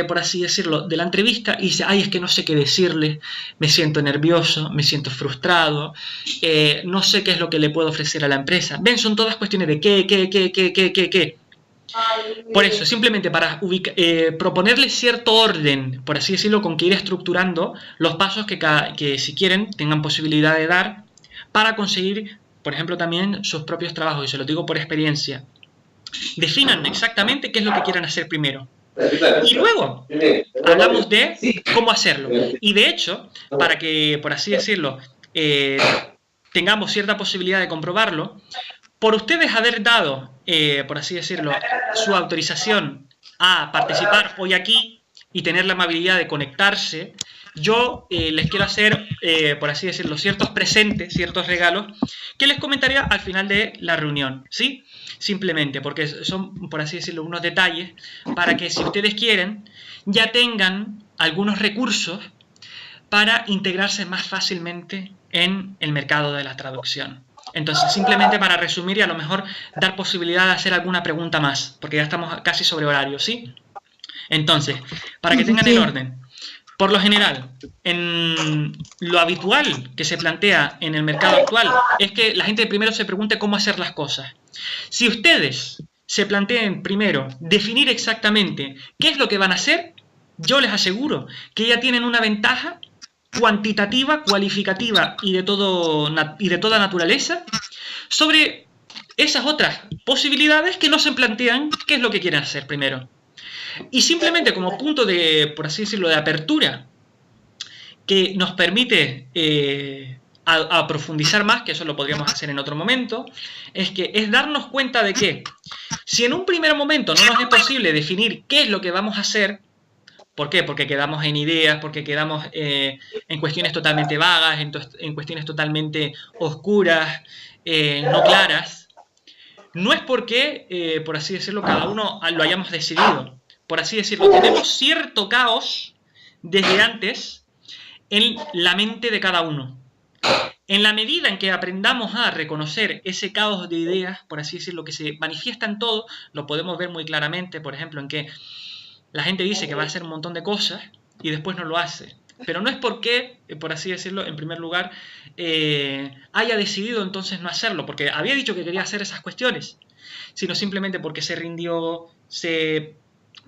por así decirlo, de la entrevista y dice, ay, es que no sé qué decirle, me siento nervioso, me siento frustrado, no sé qué es lo que le puedo ofrecer a la empresa. Ven, son todas cuestiones de qué. Por eso, simplemente para proponerle cierto orden, por así decirlo, con que ir estructurando los pasos que si quieren tengan posibilidad de dar para conseguir, por ejemplo, también sus propios trabajos. Y se lo digo por experiencia. Definan exactamente qué es lo que quieran hacer primero. Y luego hablamos de cómo hacerlo. Y de hecho, para que, por así decirlo, tengamos cierta posibilidad de comprobarlo, por ustedes haber dado, por así decirlo, su autorización a participar hoy aquí y tener la amabilidad de conectarse, yo les quiero hacer, por así decirlo, ciertos presentes, ciertos regalos, que les comentaría al final de la reunión, ¿sí? Simplemente, porque son, por así decirlo, unos detalles para que si ustedes quieren, ya tengan algunos recursos para integrarse más fácilmente en el mercado de la traducción. Entonces, simplemente para resumir y a lo mejor dar posibilidad de hacer alguna pregunta más, porque ya estamos casi sobre horario, ¿sí? Entonces, para que tengan el orden, por lo general, en lo habitual que se plantea en el mercado actual es que la gente primero se pregunte cómo hacer las cosas. Si ustedes se planteen primero definir exactamente qué es lo que van a hacer, yo les aseguro que ya tienen una ventaja cuantitativa, cualificativa y de toda naturaleza sobre esas otras posibilidades que no se plantean qué es lo que quieren hacer primero. Y simplemente como punto de, por así decirlo, de apertura, que nos permite a profundizar más, que eso lo podríamos hacer en otro momento, es darnos cuenta de que si en un primer momento no nos es posible definir qué es lo que vamos a hacer, ¿por qué? Porque quedamos en ideas, porque quedamos en cuestiones totalmente vagas, en cuestiones totalmente oscuras, no claras, no es porque, por así decirlo, cada uno lo hayamos decidido. Por así decirlo, tenemos cierto caos desde antes en la mente de cada uno. En la medida en que aprendamos a reconocer ese caos de ideas, por así decirlo, que se manifiesta en todo, lo podemos ver muy claramente, por ejemplo, en que la gente dice que va a hacer un montón de cosas y después no lo hace. Pero no es porque, por así decirlo, en primer lugar, haya decidido entonces no hacerlo, porque había dicho que quería hacer esas cuestiones, sino simplemente porque se rindió,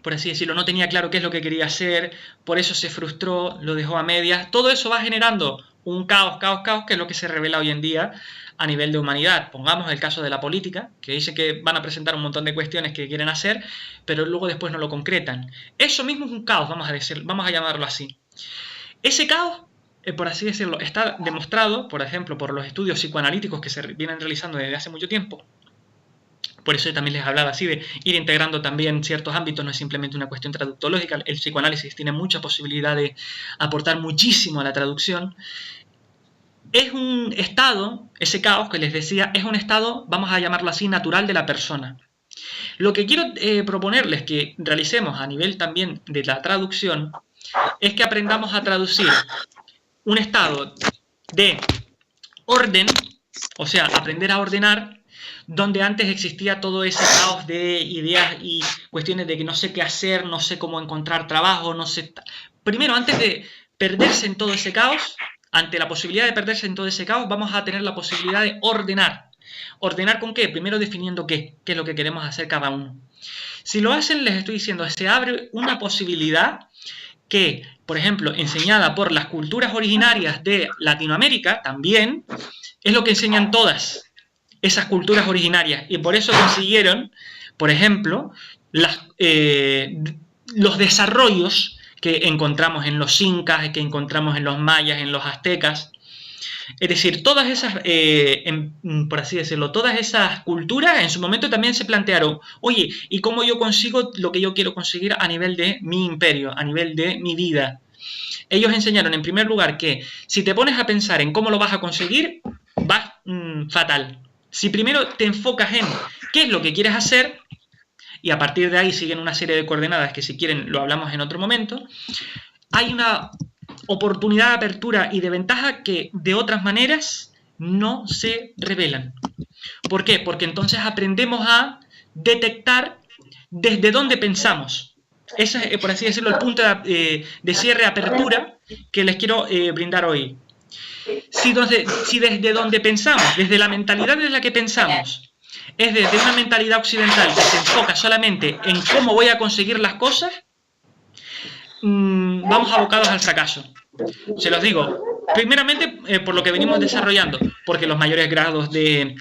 por así decirlo, no tenía claro qué es lo que quería hacer, por eso se frustró, lo dejó a medias. Todo eso va generando un caos, que es lo que se revela hoy en día a nivel de humanidad. Pongamos el caso de la política, que dice que van a presentar un montón de cuestiones que quieren hacer, pero luego después no lo concretan. Eso mismo es un caos, vamos a llamarlo así. Ese caos, por así decirlo, está demostrado, por ejemplo, por los estudios psicoanalíticos que se vienen realizando desde hace mucho tiempo. Por eso también les hablaba así de ir integrando también ciertos ámbitos, no es simplemente una cuestión traductológica. El psicoanálisis tiene mucha posibilidad de aportar muchísimo a la traducción. Es un estado, ese caos que les decía, es un estado, vamos a llamarlo así, natural de la persona. Lo que quiero proponerles que realicemos a nivel también de la traducción es que aprendamos a traducir un estado de orden, o sea, aprender a ordenar, donde antes existía todo ese caos de ideas y cuestiones de que no sé qué hacer, no sé cómo encontrar trabajo, no sé... Primero, antes de perderse en todo ese caos, ante la posibilidad de perderse en todo ese caos, vamos a tener la posibilidad de ordenar. ¿Ordenar con qué? Primero definiendo qué es lo que queremos hacer cada uno. Si lo hacen, les estoy diciendo, se abre una posibilidad que, por ejemplo, enseñada por las culturas originarias de Latinoamérica, también, es lo que enseñan todas esas culturas originarias, y por eso consiguieron, por ejemplo, los desarrollos que encontramos en los incas, que encontramos en los mayas, en los aztecas. Es decir, todas esas, por así decirlo, todas esas culturas en su momento también se plantearon, oye, ¿y cómo yo consigo lo que yo quiero conseguir a nivel de mi imperio, a nivel de mi vida? Ellos enseñaron en primer lugar que si te pones a pensar en cómo lo vas a conseguir, vas fatal. Si primero te enfocas en qué es lo que quieres hacer, y a partir de ahí siguen una serie de coordenadas que si quieren lo hablamos en otro momento, hay una oportunidad de apertura y de ventaja que de otras maneras no se revelan. ¿Por qué? Porque entonces aprendemos a detectar desde dónde pensamos. Ese es, por así decirlo, el punto de cierre, apertura que les quiero brindar hoy. Si desde donde pensamos, desde la mentalidad desde la que pensamos, es desde una mentalidad occidental que se enfoca solamente en cómo voy a conseguir las cosas, vamos abocados al fracaso. Se los digo, primeramente por lo que venimos desarrollando, porque los mayores grados de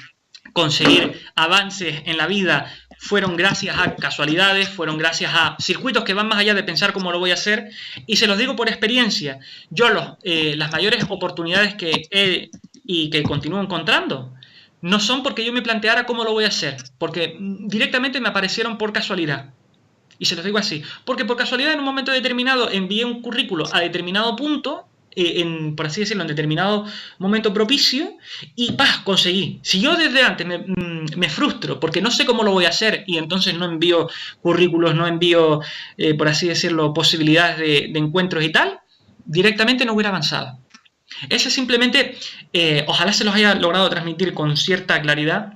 conseguir avances en la vida fueron gracias a casualidades, fueron gracias a circuitos que van más allá de pensar cómo lo voy a hacer, y se los digo por experiencia. Yo las mayores oportunidades que he y que continúo encontrando no son porque yo me planteara cómo lo voy a hacer, porque directamente me aparecieron por casualidad. Y se los digo así, porque por casualidad en un momento determinado envié un currículo a determinado punto, por así decirlo, en determinado momento propicio, y ¡pah!, conseguí. Si yo desde antes me frustro porque no sé cómo lo voy a hacer y entonces no envío currículos, no envío, por así decirlo, posibilidades de encuentros y tal, directamente no hubiera avanzado. Ese simplemente, ojalá se los haya logrado transmitir con cierta claridad.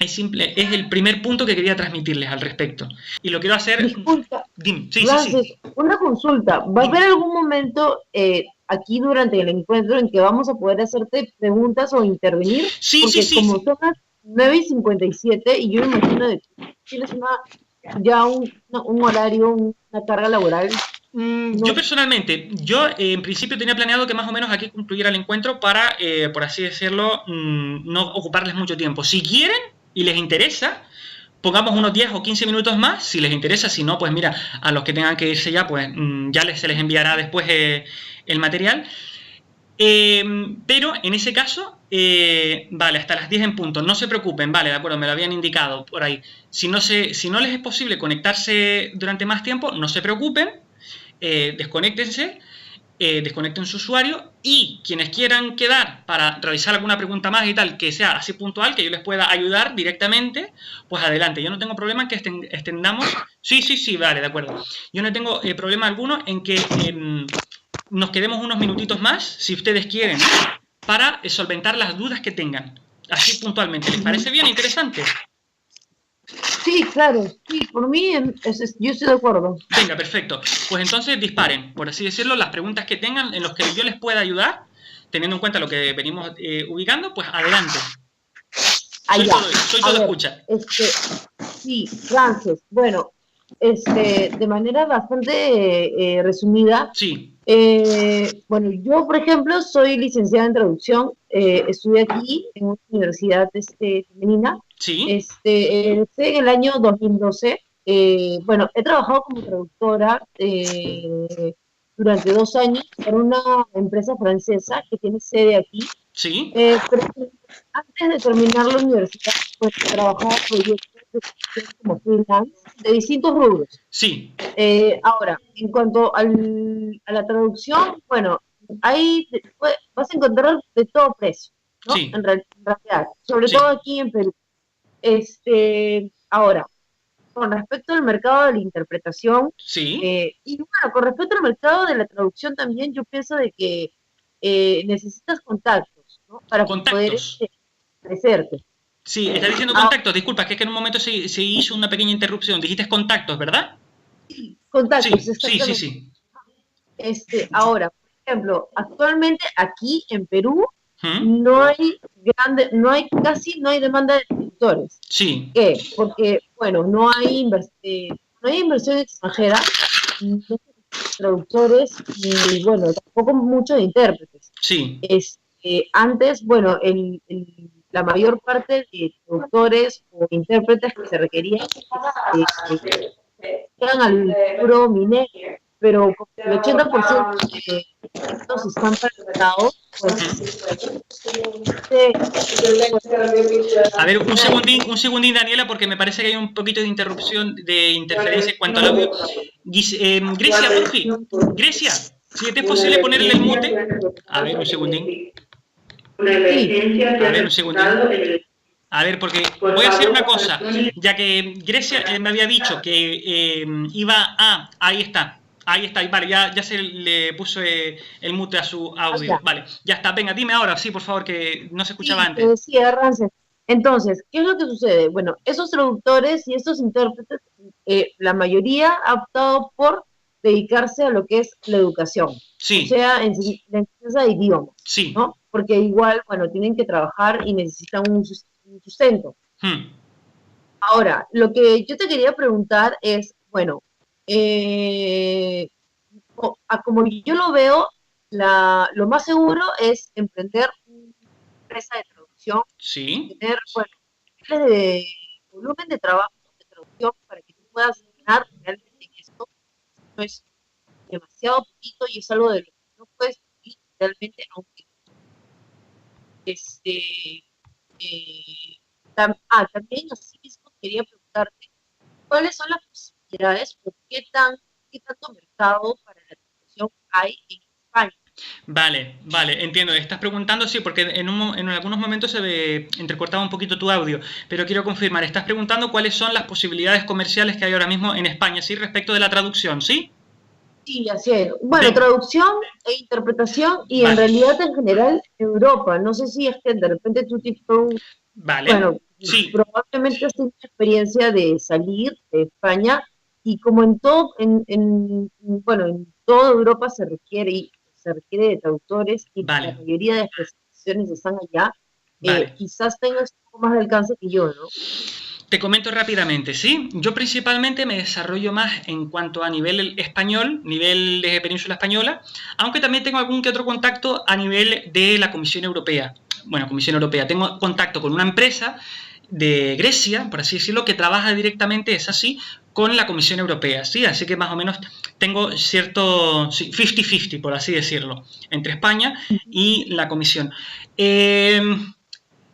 Es el primer punto que quería transmitirles al respecto. Y lo quiero hacer... Disculpa, sí. Una consulta. ¿Va a haber algún momento aquí durante el encuentro en que vamos a poder hacerte preguntas o intervenir? Sí. Como son las 9:57 y yo me imagino de que tienes un horario, una carga laboral. Yo personalmente, en principio tenía planeado que más o menos aquí concluyera el encuentro para, por así decirlo, no ocuparles mucho tiempo. Si quieren y les interesa, pongamos unos 10 o 15 minutos más, si les interesa. Si no, pues mira, a los que tengan que irse ya, pues ya se les enviará después el material. Pero en ese caso, vale, hasta las 10 en punto, no se preocupen, vale, de acuerdo, me lo habían indicado por ahí. Si no les es posible conectarse durante más tiempo, no se preocupen, desconéctense, desconecten su usuario, y quienes quieran quedar para realizar alguna pregunta más y tal, que sea así puntual, que yo les pueda ayudar directamente, pues adelante. Yo no tengo problema en que extendamos. Sí, vale, de acuerdo. Yo no tengo problema alguno en que nos quedemos unos minutitos más, si ustedes quieren, para solventar las dudas que tengan, así puntualmente. ¿Les parece bien? ¿Interesante? Sí, claro, sí, por mí yo estoy de acuerdo. Venga, perfecto. Pues entonces disparen, por así decirlo, las preguntas que tengan en los que yo les pueda ayudar, teniendo en cuenta lo que venimos ubicando, pues adelante. Soy todo escucha. Sí, Frances, bueno, de manera bastante resumida. Sí. Bueno, yo, por ejemplo, soy licenciada en traducción, estudié aquí en una universidad femenina. Sí. Estoy en el año 2012. Bueno, he trabajado como traductora durante 2 años para una empresa francesa que tiene sede aquí. Sí. Pero antes de terminar la universidad, pues trabajaba proyectos como freelance de distintos rubros. Sí. Ahora, en cuanto a la traducción, bueno, ahí vas a encontrar de todo precio, ¿no? Sí. En realidad, sobre todo aquí en Perú. Ahora, con respecto al mercado de la interpretación, sí. Y bueno, con respecto al mercado de la traducción también, yo pienso de que necesitas contactos, ¿no? Para poder crecerte. Sí, está diciendo contactos. Disculpa, que en un momento se hizo una pequeña interrupción. Dijiste contactos, ¿verdad? Sí, contactos. Sí. Ahora, por ejemplo, actualmente aquí en Perú casi no hay demanda de traductores. Sí. ¿Qué? Porque, bueno, no hay inversión extranjera, no traductores y, bueno, tampoco mucho de intérpretes. Sí. Antes, bueno, la mayor parte de traductores o intérpretes que se requerían eran al puro minero, pero como el 80% de estos están paralizados, pues... A ver, un segundín, Daniela, porque me parece que hay un poquito de interrupción, de interferencia en cuanto al audio. Grecia, porfi. Grecia, si te es posible ponerle el mute. A ver, un segundín. A ver, un segundín. A ver, porque voy a hacer una cosa, ya que Grecia me había dicho que iba a... Ahí está, vale, ya se le puso el mute a su audio. Vale, ya está, venga, dime ahora, sí, por favor, que no se escuchaba antes. Sí, Rances. Entonces, ¿qué es lo que sucede? Bueno, esos traductores y esos intérpretes, la mayoría ha optado por dedicarse a lo que es la educación. Sí. O sea, la enseñanza de idiomas. Sí. ¿No? Porque igual, bueno, tienen que trabajar y necesitan un sustento. Ahora, lo que yo te quería preguntar es, bueno, como yo lo veo, lo más seguro es emprender una empresa de traducción, tener, bueno, niveles de volumen de trabajo de traducción para que tú puedas ganar realmente en esto. No es demasiado poquito y es algo de lo que no puedes vivir realmente, aunque también así mismo quería preguntarte cuáles son las posibilidades o qué tanto mercado para la traducción hay en España. Vale, entiendo. Estás preguntando, sí, porque en algunos momentos se entrecortaba un poquito tu audio, pero quiero confirmar, estás preguntando cuáles son las posibilidades comerciales que hay ahora mismo en España, ¿sí? Respecto de la traducción, ¿sí? Sí, así es. Bueno, traducción e interpretación y en realidad en general Europa. No sé si es que de repente tú bueno, sí. Probablemente has tenido experiencia de salir de España y como en todo, en toda Europa se requiere de traductores y la mayoría de especializaciones están allá. quizás tengas un poco más de alcance que yo, ¿no? Te comento rápidamente, ¿sí? Yo principalmente me desarrollo más en cuanto a nivel español, nivel de Península Española, aunque también tengo algún que otro contacto a nivel de la Comisión Europea. Bueno, Comisión Europea. Tengo contacto con una empresa de Grecia, por así decirlo, que trabaja directamente, es así, con la Comisión Europea, ¿sí? Así que más o menos tengo cierto 50-50, por así decirlo, entre España y la Comisión.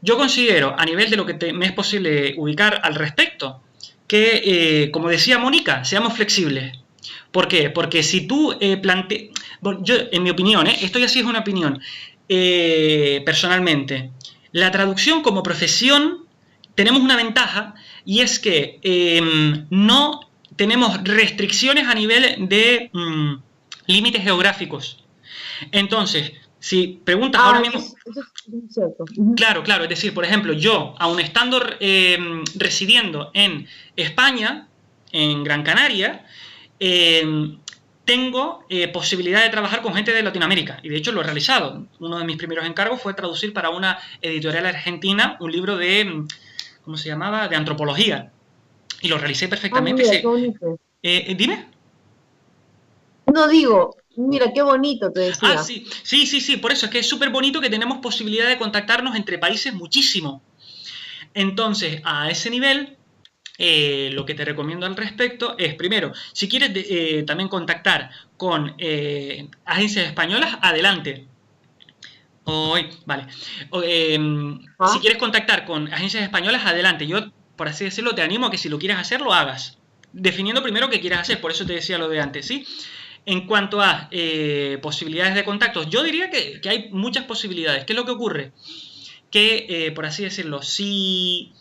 Yo considero, a nivel de lo que me es posible ubicar al respecto, que, como decía Mónica, seamos flexibles. ¿Por qué? Porque si tú yo, en mi opinión, esto ya sí es una opinión, personalmente, la traducción como profesión tenemos una ventaja y es que no tenemos restricciones a nivel de límites geográficos. Entonces, si preguntas ahora mismo... Eso es cierto. Claro, es decir, por ejemplo, yo, aun estando residiendo en España, en Gran Canaria, tengo posibilidad de trabajar con gente de Latinoamérica, y de hecho lo he realizado. Uno de mis primeros encargos fue traducir para una editorial argentina un libro de, ¿cómo se llamaba?, de antropología, y lo realicé perfectamente. Mira, qué bonito. ¿Dime? No, digo, mira, qué bonito, te decía. Sí, por eso es que es súper bonito que tenemos posibilidad de contactarnos entre países muchísimo. Entonces, a ese nivel, lo que te recomiendo al respecto es, primero, si quieres también contactar con agencias españolas, adelante. Vale. Si quieres contactar con agencias españolas, adelante. Yo, por así decirlo, te animo a que si lo quieres hacer, lo hagas. Definiendo primero qué quieres hacer, por eso te decía lo de antes, ¿sí? En cuanto a posibilidades de contactos, yo diría que hay muchas posibilidades. ¿Qué es lo que ocurre? Que, por así decirlo, si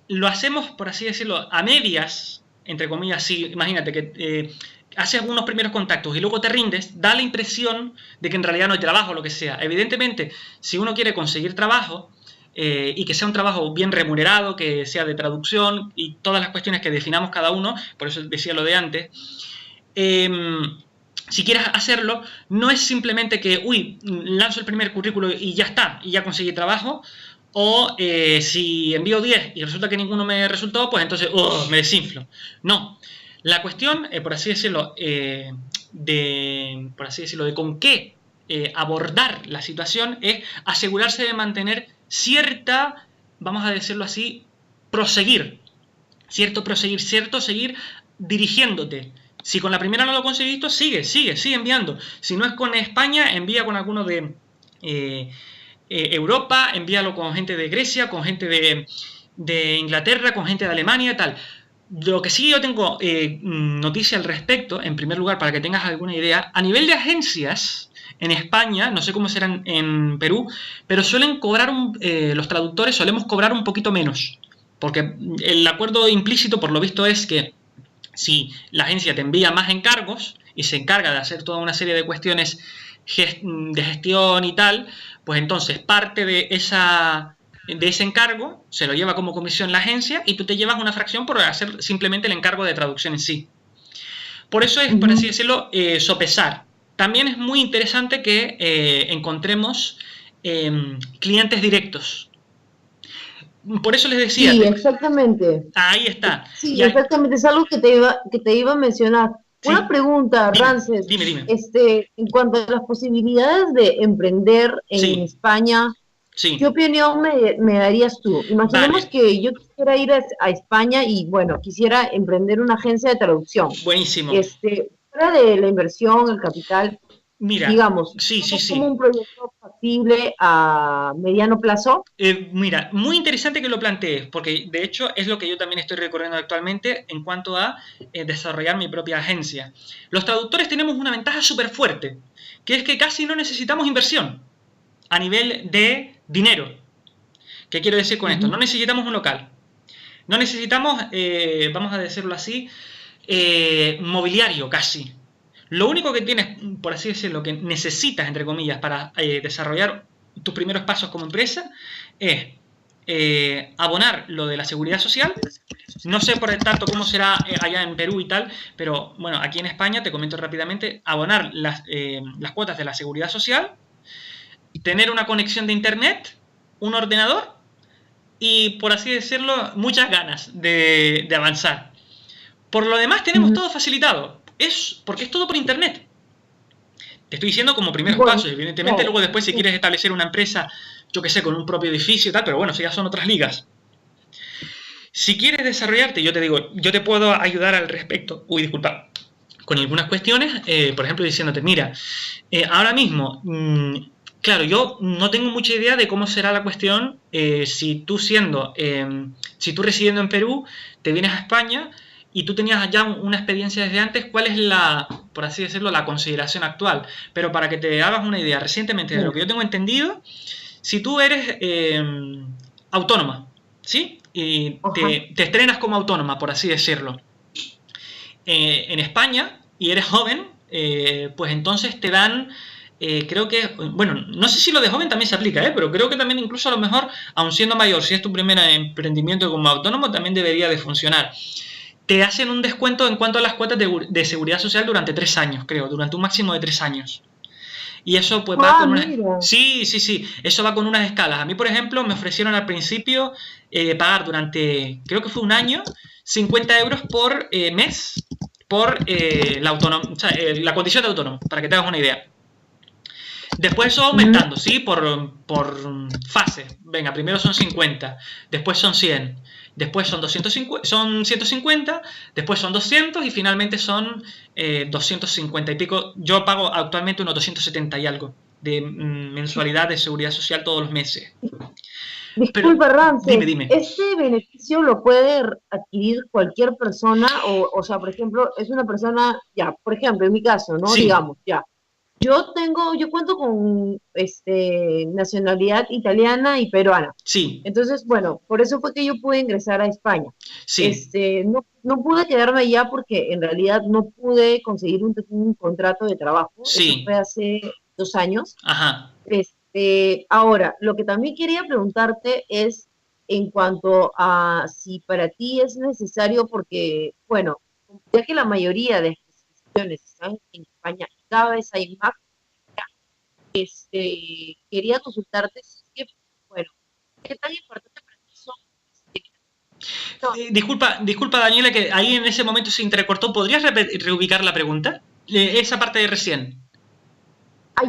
lo hacemos, por así decirlo, a medias, entre comillas, sí, imagínate que haces algunos primeros contactos y luego te rindes, da la impresión de que en realidad no hay trabajo o lo que sea. Evidentemente, si uno quiere conseguir trabajo y que sea un trabajo bien remunerado, que sea de traducción y todas las cuestiones que definamos cada uno, por eso decía lo de antes, si quieres hacerlo, no es simplemente que, lanzo el primer currículo y ya está, y ya conseguí trabajo, o si envío 10 y resulta que ninguno me resultó, pues entonces me desinflo. No, la cuestión, por así decirlo, de con qué abordar la situación es asegurarse de mantener cierta, vamos a decirlo así, cierto seguir dirigiéndote. Si con la primera no lo conseguiste, sigue enviando. Si no es con España, envía con alguno de Europa, envíalo con gente de Grecia, con gente de Inglaterra, con gente de Alemania y tal. Lo que sí yo tengo noticia al respecto, en primer lugar, para que tengas alguna idea, a nivel de agencias, en España, no sé cómo serán en Perú, pero suelen cobrar, los traductores solemos cobrar un poquito menos. Porque el acuerdo implícito, por lo visto, es que si la agencia te envía más encargos y se encarga de hacer toda una serie de cuestiones de gestión y tal, pues entonces parte de ese encargo se lo lleva como comisión la agencia y tú te llevas una fracción por hacer simplemente el encargo de traducción en sí. Por eso es, por así decirlo, sopesar. También es muy interesante que encontremos clientes directos. Por eso les decía. Sí, exactamente. Ahí está. Sí, exactamente. Es algo que te iba a mencionar. Sí. Una pregunta, Rances. Dime. En cuanto a las posibilidades de emprender en España, ¿qué opinión me darías tú? Imaginemos que yo quisiera ir a España y, bueno, quisiera emprender una agencia de traducción. Buenísimo. Fuera de la inversión, el capital, mira, digamos, como un proyecto factible a mediano plazo. Mira, muy interesante que lo plantees, porque de hecho es lo que yo también estoy recorriendo actualmente en cuanto a desarrollar mi propia agencia. Los traductores tenemos una ventaja súper fuerte, que es que casi no necesitamos inversión a nivel de dinero. ¿Qué quiero decir con esto? No necesitamos un local, no necesitamos, vamos a decirlo así, mobiliario casi. Lo único que tienes, por así decirlo, que necesitas, entre comillas, para desarrollar tus primeros pasos como empresa es abonar lo de la seguridad social. No sé por tanto cómo será allá en Perú y tal, pero bueno, aquí en España, te comento rápidamente, abonar las cuotas de la seguridad social, tener una conexión de internet un ordenador y, por así decirlo, muchas ganas de avanzar. Por lo demás tenemos todo facilitado, porque es todo por internet. Te estoy diciendo como primeros pasos, evidentemente luego después si quieres establecer una empresa, yo que sé, con un propio edificio y tal, pero bueno, eso ya son otras ligas. Si quieres desarrollarte, yo te digo, yo te puedo ayudar al respecto, disculpa, con algunas cuestiones, por ejemplo diciéndote, mira, ahora mismo, claro, yo no tengo mucha idea de cómo será la cuestión si tú residiendo en Perú, te vienes a España y tú tenías ya una experiencia desde antes, ¿cuál es por así decirlo, la consideración actual? Pero para que te hagas una idea, recientemente, de lo que yo tengo entendido, si tú eres autónoma, ¿sí? Y te estrenas como autónoma, por así decirlo, en España, y eres joven, pues entonces te dan, creo que, bueno, no sé si lo de joven también se aplica, pero creo que también incluso a lo mejor, aun siendo mayor, si es tu primer emprendimiento como autónomo, también debería de funcionar. Te hacen un descuento en cuanto a las cuotas de seguridad social durante 3 años, creo, durante un máximo de 3 años. Y eso pues va con unas... Sí, eso va con unas escalas. A mí, por ejemplo, me ofrecieron al principio pagar durante, creo que fue un año, 50 euros por mes por la condición de autónomo, para que te hagas una idea. Después eso va aumentando, ¿sí? Por fases. Venga, primero son 50, después son 100, después son 150, después son 200 y finalmente son 250 y pico. Yo pago actualmente unos 270 y algo de mensualidad de seguridad social todos los meses. Disculpa, Ramsey, dime. ¿este beneficio lo puede adquirir cualquier persona? O sea, por ejemplo, es una persona, ya, por ejemplo, en mi caso, ¿no? Sí. Digamos, ya. Yo cuento con nacionalidad italiana y peruana. Sí. Entonces, bueno, por eso fue que yo pude ingresar a España. Sí. No pude quedarme allá porque en realidad no pude conseguir un contrato de trabajo. Sí. Eso fue hace 2 años. Ajá. Ahora, lo que también quería preguntarte es en cuanto a si para ti es necesario, porque, bueno, ya que la mayoría de especializaciones están en España, cada vez hay más, quería consultarte si es que, bueno, ¿qué tan importante para ti son? Disculpa, Daniela, que ahí en ese momento se entrecortó. ¿Podrías reubicar la pregunta? Esa parte de recién.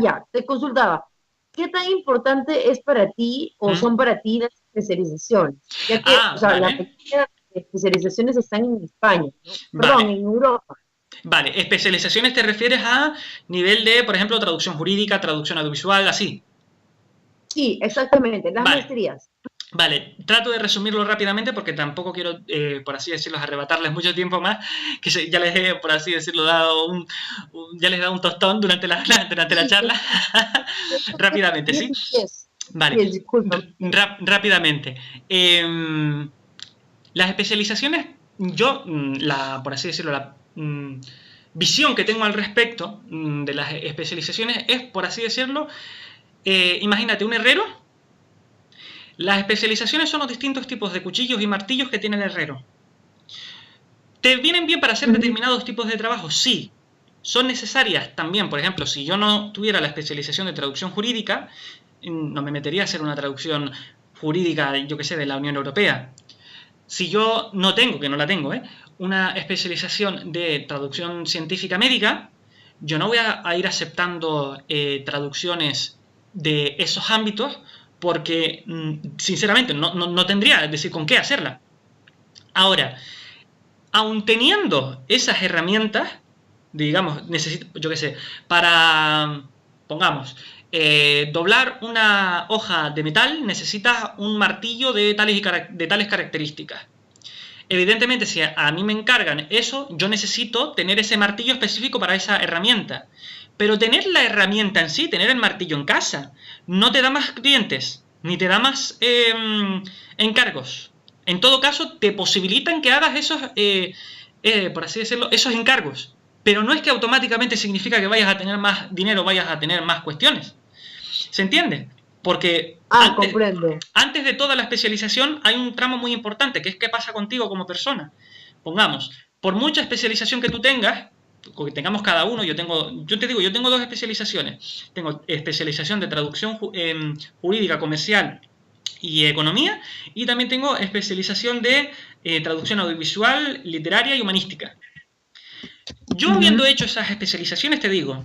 Ya, te consultaba. ¿Qué tan importante es para ti o son para ti las especializaciones? Ya que, las especializaciones están en España, ¿no? Perdón, en Europa. Vale, especializaciones te refieres a nivel de, por ejemplo, traducción jurídica, traducción audiovisual, así. Sí, exactamente, las maestrías. Vale, trato de resumirlo rápidamente porque tampoco quiero, por así decirlo, arrebatarles mucho tiempo más, que ya les he, por así decirlo, dado ya les he dado un tostón durante la charla. Rápidamente, ¿sí? Vale, rápidamente. Las especializaciones, yo, por así decirlo, la visión que tengo al respecto de las especializaciones es, por así decirlo, imagínate un herrero. Las especializaciones son los distintos tipos de cuchillos y martillos que tiene el herrero. ¿Te vienen bien para hacer determinados tipos de trabajo? Sí. ¿Son necesarias? También. Por ejemplo, si yo no tuviera la especialización de traducción jurídica, no me metería a hacer una traducción jurídica, yo que sé, de la Unión Europea. Si yo no tengo, que no la tengo, una especialización de traducción científica médica, yo no voy a ir aceptando traducciones de esos ámbitos porque, sinceramente, no tendría, es decir, con qué hacerla. Ahora, aun teniendo esas herramientas, digamos, necesito, yo qué sé, para, pongamos, doblar una hoja de metal necesitas un martillo de tales características. Evidentemente, si a mí me encargan eso, yo necesito tener ese martillo específico para esa herramienta. Pero tener la herramienta en sí, tener el martillo en casa, no te da más clientes, ni te da más encargos. En todo caso, te posibilitan que hagas esos, por así decirlo, esos encargos. Pero no es que automáticamente significa que vayas a tener más dinero, vayas a tener más cuestiones. ¿Se entiende? Porque antes de toda la especialización hay un tramo muy importante, que es qué pasa contigo como persona. Pongamos, por mucha especialización que tú tengas, o que tengamos cada uno, yo tengo 2 especializaciones. Tengo especialización de traducción jurídica comercial y economía, y también tengo especialización de traducción audiovisual, literaria y humanística. Yo, habiendo hecho esas especializaciones, te digo,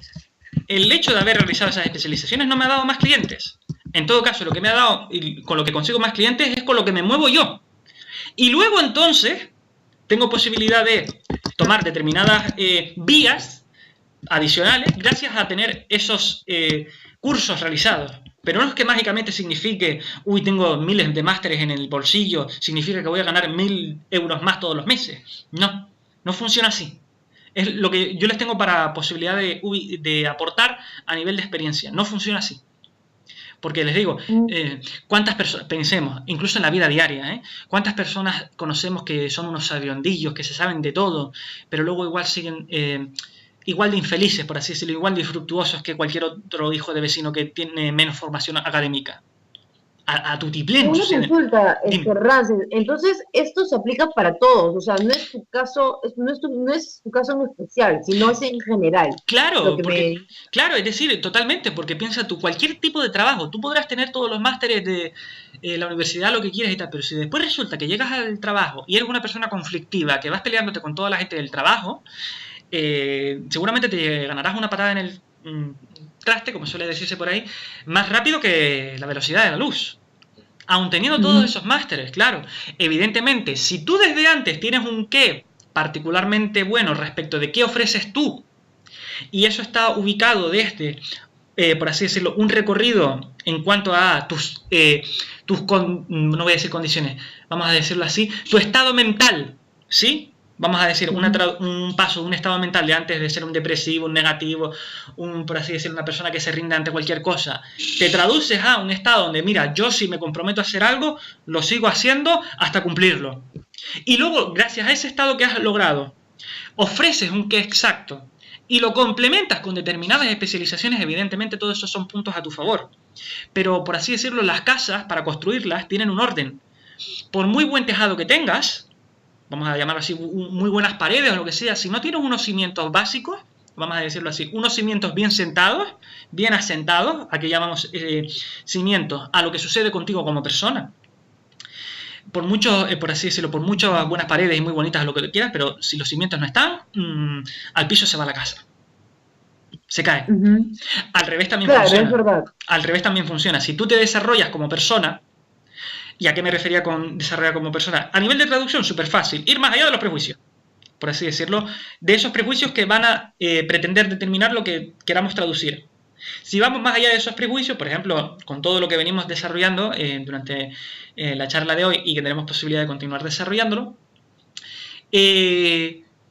el hecho de haber realizado esas especializaciones no me ha dado más clientes. En todo caso, lo que me ha dado, y con lo que consigo más clientes, es con lo que me muevo yo. Y luego, entonces, tengo posibilidad de tomar determinadas vías adicionales gracias a tener esos cursos realizados. Pero no es que mágicamente signifique, uy, tengo miles de másteres en el bolsillo, significa que voy a ganar 1000 euros más todos los meses. No, no funciona así. Es lo que yo les tengo para posibilidad de aportar a nivel de experiencia. No funciona así. Porque les digo, ¿cuántas personas, pensemos, incluso en la vida diaria, cuántas personas conocemos que son unos sabiondillos, que se saben de todo, pero luego igual siguen igual de infelices, por así decirlo, igual de infructuosos que cualquier otro hijo de vecino que tiene menos formación académica? A tutiplén. Una consulta, Rances, entonces esto se aplica para todos, o sea, no es tu caso, no es tu caso en especial, sino es en general. Claro, claro, es decir, totalmente, porque piensa tú, cualquier tipo de trabajo, tú podrás tener todos los másteres de la universidad, lo que quieras y tal, pero si después resulta que llegas al trabajo y eres una persona conflictiva, que vas peleándote con toda la gente del trabajo, seguramente te ganarás una patada en el traste, como suele decirse por ahí, más rápido que la velocidad de la luz. Aun teniendo todos esos másteres, claro. Evidentemente, si tú desde antes tienes un qué particularmente bueno respecto de qué ofreces tú, y eso está ubicado desde, por así decirlo, un recorrido en cuanto a no voy a decir condiciones, vamos a decirlo así, tu estado mental, ¿sí? Vamos a decir, un paso de un estado mental de antes de ser un depresivo, un negativo, por así decirlo, una persona que se rinde ante cualquier cosa. Te traduces a un estado donde, mira, yo si me comprometo a hacer algo, lo sigo haciendo hasta cumplirlo. Y luego, gracias a ese estado que has logrado, ofreces un qué exacto y lo complementas con determinadas especializaciones, evidentemente todos esos son puntos a tu favor. Pero, por así decirlo, las casas, para construirlas, tienen un orden. Por muy buen tejado que tengas, vamos a llamarlo así, muy buenas paredes o lo que sea, si no tienes unos cimientos básicos, vamos a decirlo así, unos cimientos bien sentados, bien asentados, aquí llamamos cimientos, a lo que sucede contigo como persona. Por mucho, por así decirlo, por muchas buenas paredes y muy bonitas, lo que quieras, pero si los cimientos no están, al piso se va la casa. Se cae. Al revés también funciona. Es verdad. Al revés también funciona. Si tú te desarrollas como persona, ¿y a qué me refería con desarrollar como persona? A nivel de traducción, súper fácil. Ir más allá de los prejuicios, por así decirlo, de esos prejuicios que van a pretender determinar lo que queramos traducir. Si vamos más allá de esos prejuicios, por ejemplo, con todo lo que venimos desarrollando durante la charla de hoy y que tenemos posibilidad de continuar desarrollándolo,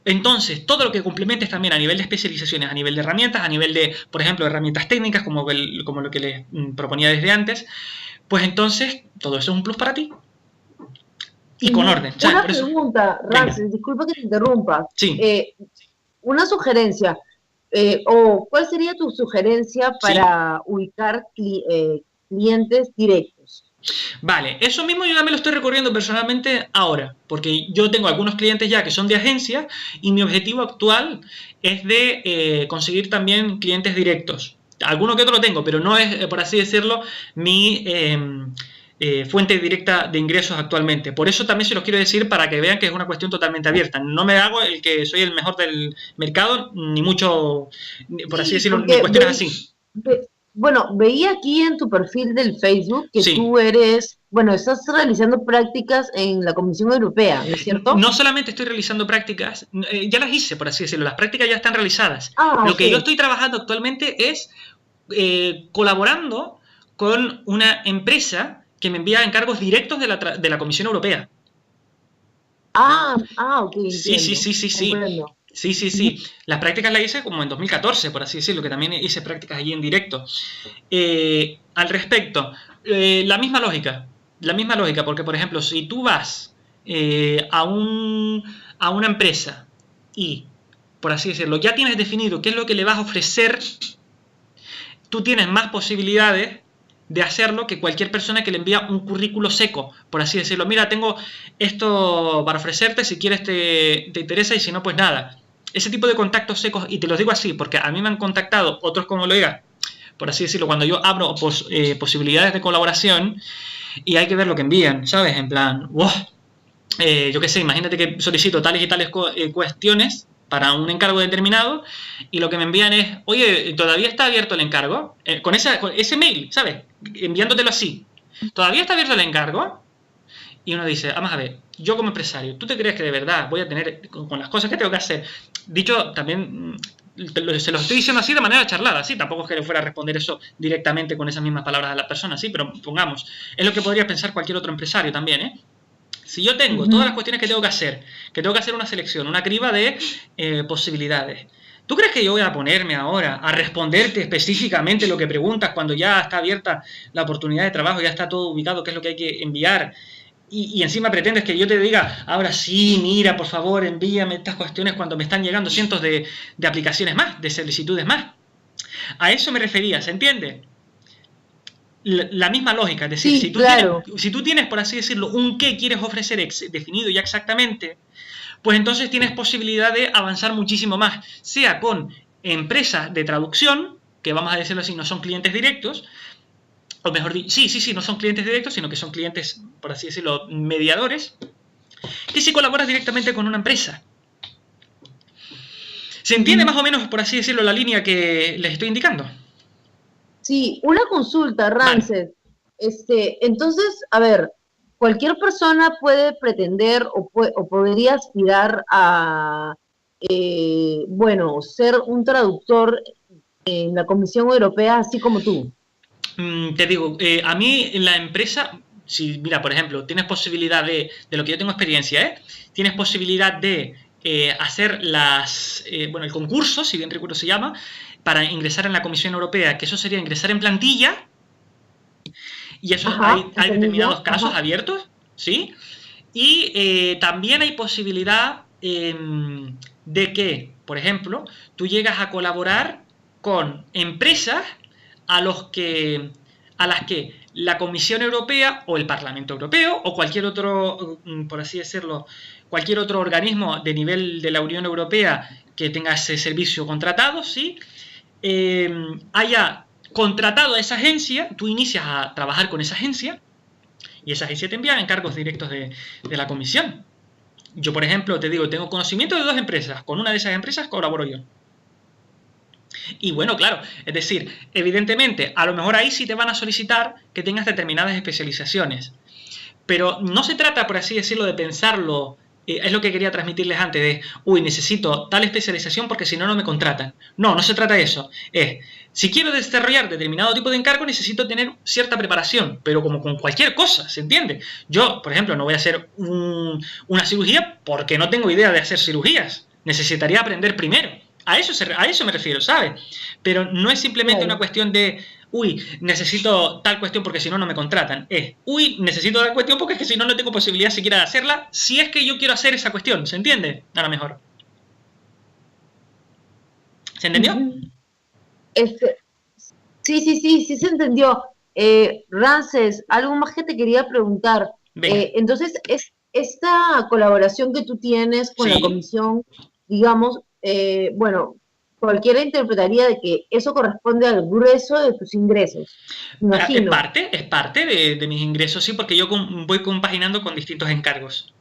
entonces, todo lo que complementes también a nivel de especializaciones, a nivel de herramientas, a nivel de, por ejemplo, herramientas técnicas, como lo que les proponía desde antes, pues entonces, todo eso es un plus para ti. Y con orden. Una pregunta, Rances, disculpa que te interrumpa. Sí. Una sugerencia. ¿Cuál sería tu sugerencia para ubicar clientes directos? Vale, eso mismo yo ya me lo estoy recorriendo personalmente ahora, porque yo tengo algunos clientes ya que son de agencias y mi objetivo actual es de conseguir también clientes directos. Alguno que otro lo tengo, pero no es, por así decirlo, mi fuente directa de ingresos actualmente. Por eso también se los quiero decir para que vean que es una cuestión totalmente abierta. No me hago el que soy el mejor del mercado, ni mucho, por así decirlo, ni cuestiones así. Bueno, veía aquí en tu perfil del Facebook que tú estás realizando prácticas en la Comisión Europea, ¿no es cierto? No solamente estoy realizando prácticas, ya las hice, por así decirlo, las prácticas ya están realizadas. Lo que yo estoy trabajando actualmente es colaborando con una empresa que me envía encargos directos de la Comisión Europea. Ok. Sí. Comprendo. Sí. Las prácticas las hice como en 2014, por así decirlo, que también hice prácticas allí en directo. Al respecto, la misma lógica, porque, por ejemplo, si tú vas a una empresa y, por así decirlo, ya tienes definido qué es lo que le vas a ofrecer, tú tienes más posibilidades de hacerlo que cualquier persona que le envía un currículo seco, por así decirlo. Mira, tengo esto para ofrecerte, si quieres te interesa y si no, pues nada. Ese tipo de contactos secos, y te los digo así, porque a mí me han contactado otros, como lo diga, por así decirlo, cuando yo abro posibilidades de colaboración y hay que ver lo que envían, ¿sabes? En plan, wow, yo qué sé, imagínate que solicito tales y tales cuestiones para un encargo determinado y lo que me envían es, oye, ¿todavía está abierto el encargo? Con ese mail, ¿sabes? Enviándotelo así. ¿Todavía está abierto el encargo? Y uno dice, vamos a ver, yo como empresario, ¿tú te crees que de verdad voy a tener, con las cosas que tengo que hacer? Dicho también, se lo estoy diciendo así de manera charlada, sí, tampoco es que le fuera a responder eso directamente con esas mismas palabras a la persona, sí, pero pongamos, es lo que podría pensar cualquier otro empresario también, ¿eh? Si yo tengo todas las cuestiones que tengo que hacer una selección, una criba de posibilidades, ¿tú crees que yo voy a ponerme ahora a responderte específicamente lo que preguntas cuando ya está abierta la oportunidad de trabajo, ya está todo ubicado, qué es lo que hay que enviar? Y encima pretendes que yo te diga, ahora sí, mira, por favor, envíame estas cuestiones cuando me están llegando cientos de aplicaciones más, de solicitudes más. A eso me refería, ¿se entiende? La misma lógica, es decir, sí, si tú tienes, por así decirlo, un qué quieres ofrecer definido ya exactamente, pues entonces tienes posibilidad de avanzar muchísimo más, sea con empresas de traducción, que vamos a decirlo así, no son clientes directos, o mejor dicho, sí, no son clientes directos, sino que son clientes, por así decirlo, mediadores, que si colaboras directamente con una empresa. ¿Se entiende más o menos, por así decirlo, la línea que les estoy indicando? Sí, una consulta, Ranced. Vale. Entonces, a ver, cualquier persona puede pretender o podría aspirar a, ser un traductor en la Comisión Europea, así como tú. Te digo, a mí la empresa, si mira, por ejemplo, tienes posibilidad de lo que yo tengo experiencia, tienes posibilidad de hacer el concurso, si bien recuerdo se llama, para ingresar en la Comisión Europea, que eso sería ingresar en plantilla, y eso hay determinados casos abiertos, ¿sí? Y también hay posibilidad de que, por ejemplo, tú llegas a colaborar con empresas a las que la Comisión Europea o el Parlamento Europeo o cualquier otro, por así decirlo, cualquier otro organismo de nivel de la Unión Europea que tenga ese servicio contratado, ¿sí? Haya contratado a esa agencia, tú inicias a trabajar con esa agencia y esa agencia te envía encargos directos de la comisión. Yo, por ejemplo, te digo, tengo conocimiento de 2 empresas, con una de esas empresas colaboro yo. Y bueno, claro, es decir, evidentemente, a lo mejor ahí sí te van a solicitar que tengas determinadas especializaciones. Pero no se trata, por así decirlo, de pensarlo, es lo que quería transmitirles antes, de, necesito tal especialización porque si no, no me contratan. No se trata de eso. Si quiero desarrollar determinado tipo de encargo, necesito tener cierta preparación, pero como con cualquier cosa, ¿se entiende? Yo, por ejemplo, no voy a hacer una cirugía porque no tengo idea de hacer cirugías. Necesitaría aprender primero. A eso me refiero, ¿sabes? Pero no es simplemente una cuestión de, necesito tal cuestión porque si no, no me contratan. Necesito tal cuestión porque es que si no, no tengo posibilidad siquiera de hacerla, si es que yo quiero hacer esa cuestión, ¿se entiende? A lo mejor. ¿Se entendió? Sí se entendió. Rances, algo más que te quería preguntar. Entonces, esta colaboración que tú tienes con la comisión, digamos, cualquiera interpretaría de que eso corresponde al grueso de tus ingresos. Imagino. Es parte de mis ingresos, sí, porque yo voy compaginando con distintos encargos.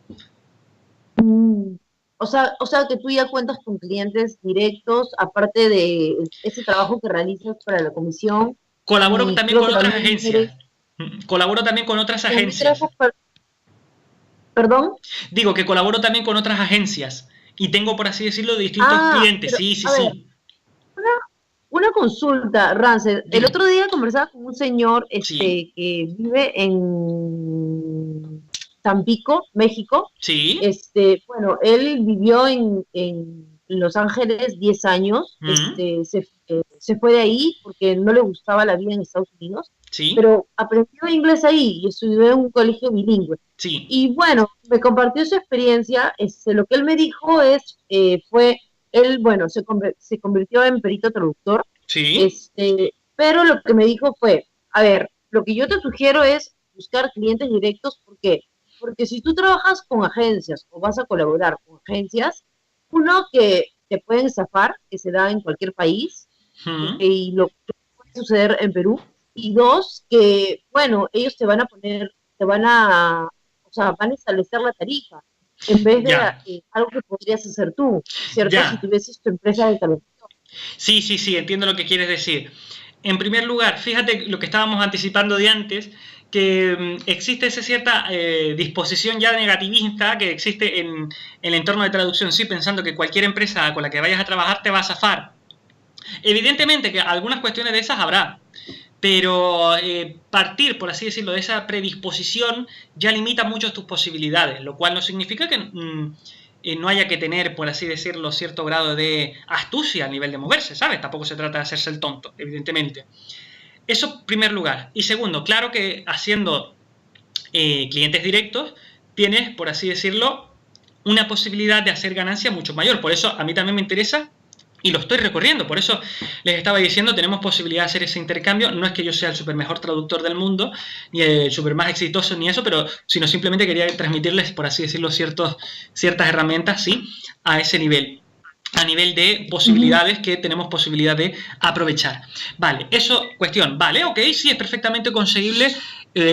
O sea que tú ya cuentas con clientes directos, aparte de ese trabajo que realizas para la comisión. Colaboro también con otras agencias. Colaboro también con otras agencias. ¿Perdón? Digo que colaboro también con otras agencias. Y tengo, por así decirlo, distintos clientes. Pero, sí. Una consulta, Ranced. El otro día conversaba con un señor que vive en Tampico, México. Sí. Él vivió en Los Ángeles 10 años. Se fue de ahí porque no le gustaba la vida en Estados Unidos. Sí. Pero aprendió inglés ahí y estudió en un colegio bilingüe. Sí. Y bueno, me compartió su experiencia. Lo que él me dijo él, se convirtió en perito traductor. Sí. Pero lo que me dijo fue, a ver, lo que yo te sugiero es buscar clientes directos. ¿Por qué? Porque si tú trabajas con agencias o vas a colaborar con agencias, uno que te pueden estafar, que se da en cualquier país, y lo que puedes suceder en Perú. Y dos, que, bueno, ellos te van a o sea, van a establecer la tarifa en vez de algo que podrías hacer tú, ¿cierto? Si tuvieses tu empresa de traducción. Sí, entiendo lo que quieres decir. En primer lugar, fíjate lo que estábamos anticipando de antes, que existe esa cierta disposición ya negativista que existe en el entorno de traducción, sí, pensando que cualquier empresa con la que vayas a trabajar te va a zafar. Evidentemente que algunas cuestiones de esas habrá, pero partir, por así decirlo, de esa predisposición ya limita mucho tus posibilidades, lo cual no significa que no haya que tener, por así decirlo, cierto grado de astucia a nivel de moverse, ¿sabes? Tampoco se trata de hacerse el tonto, evidentemente. Eso en primer lugar. Y segundo, claro que haciendo clientes directos tienes, por así decirlo, una posibilidad de hacer ganancia mucho mayor. Por eso a mí también me interesa y lo estoy recorriendo. Por eso les estaba diciendo, tenemos posibilidad de hacer ese intercambio. No es que yo sea el super mejor traductor del mundo, ni el super más exitoso, ni eso, pero sino simplemente quería transmitirles, por así decirlo, ciertas herramientas, sí, a ese nivel. A nivel de posibilidades que tenemos posibilidad de aprovechar. Vale, eso, cuestión, vale, ok, sí, es perfectamente conseguible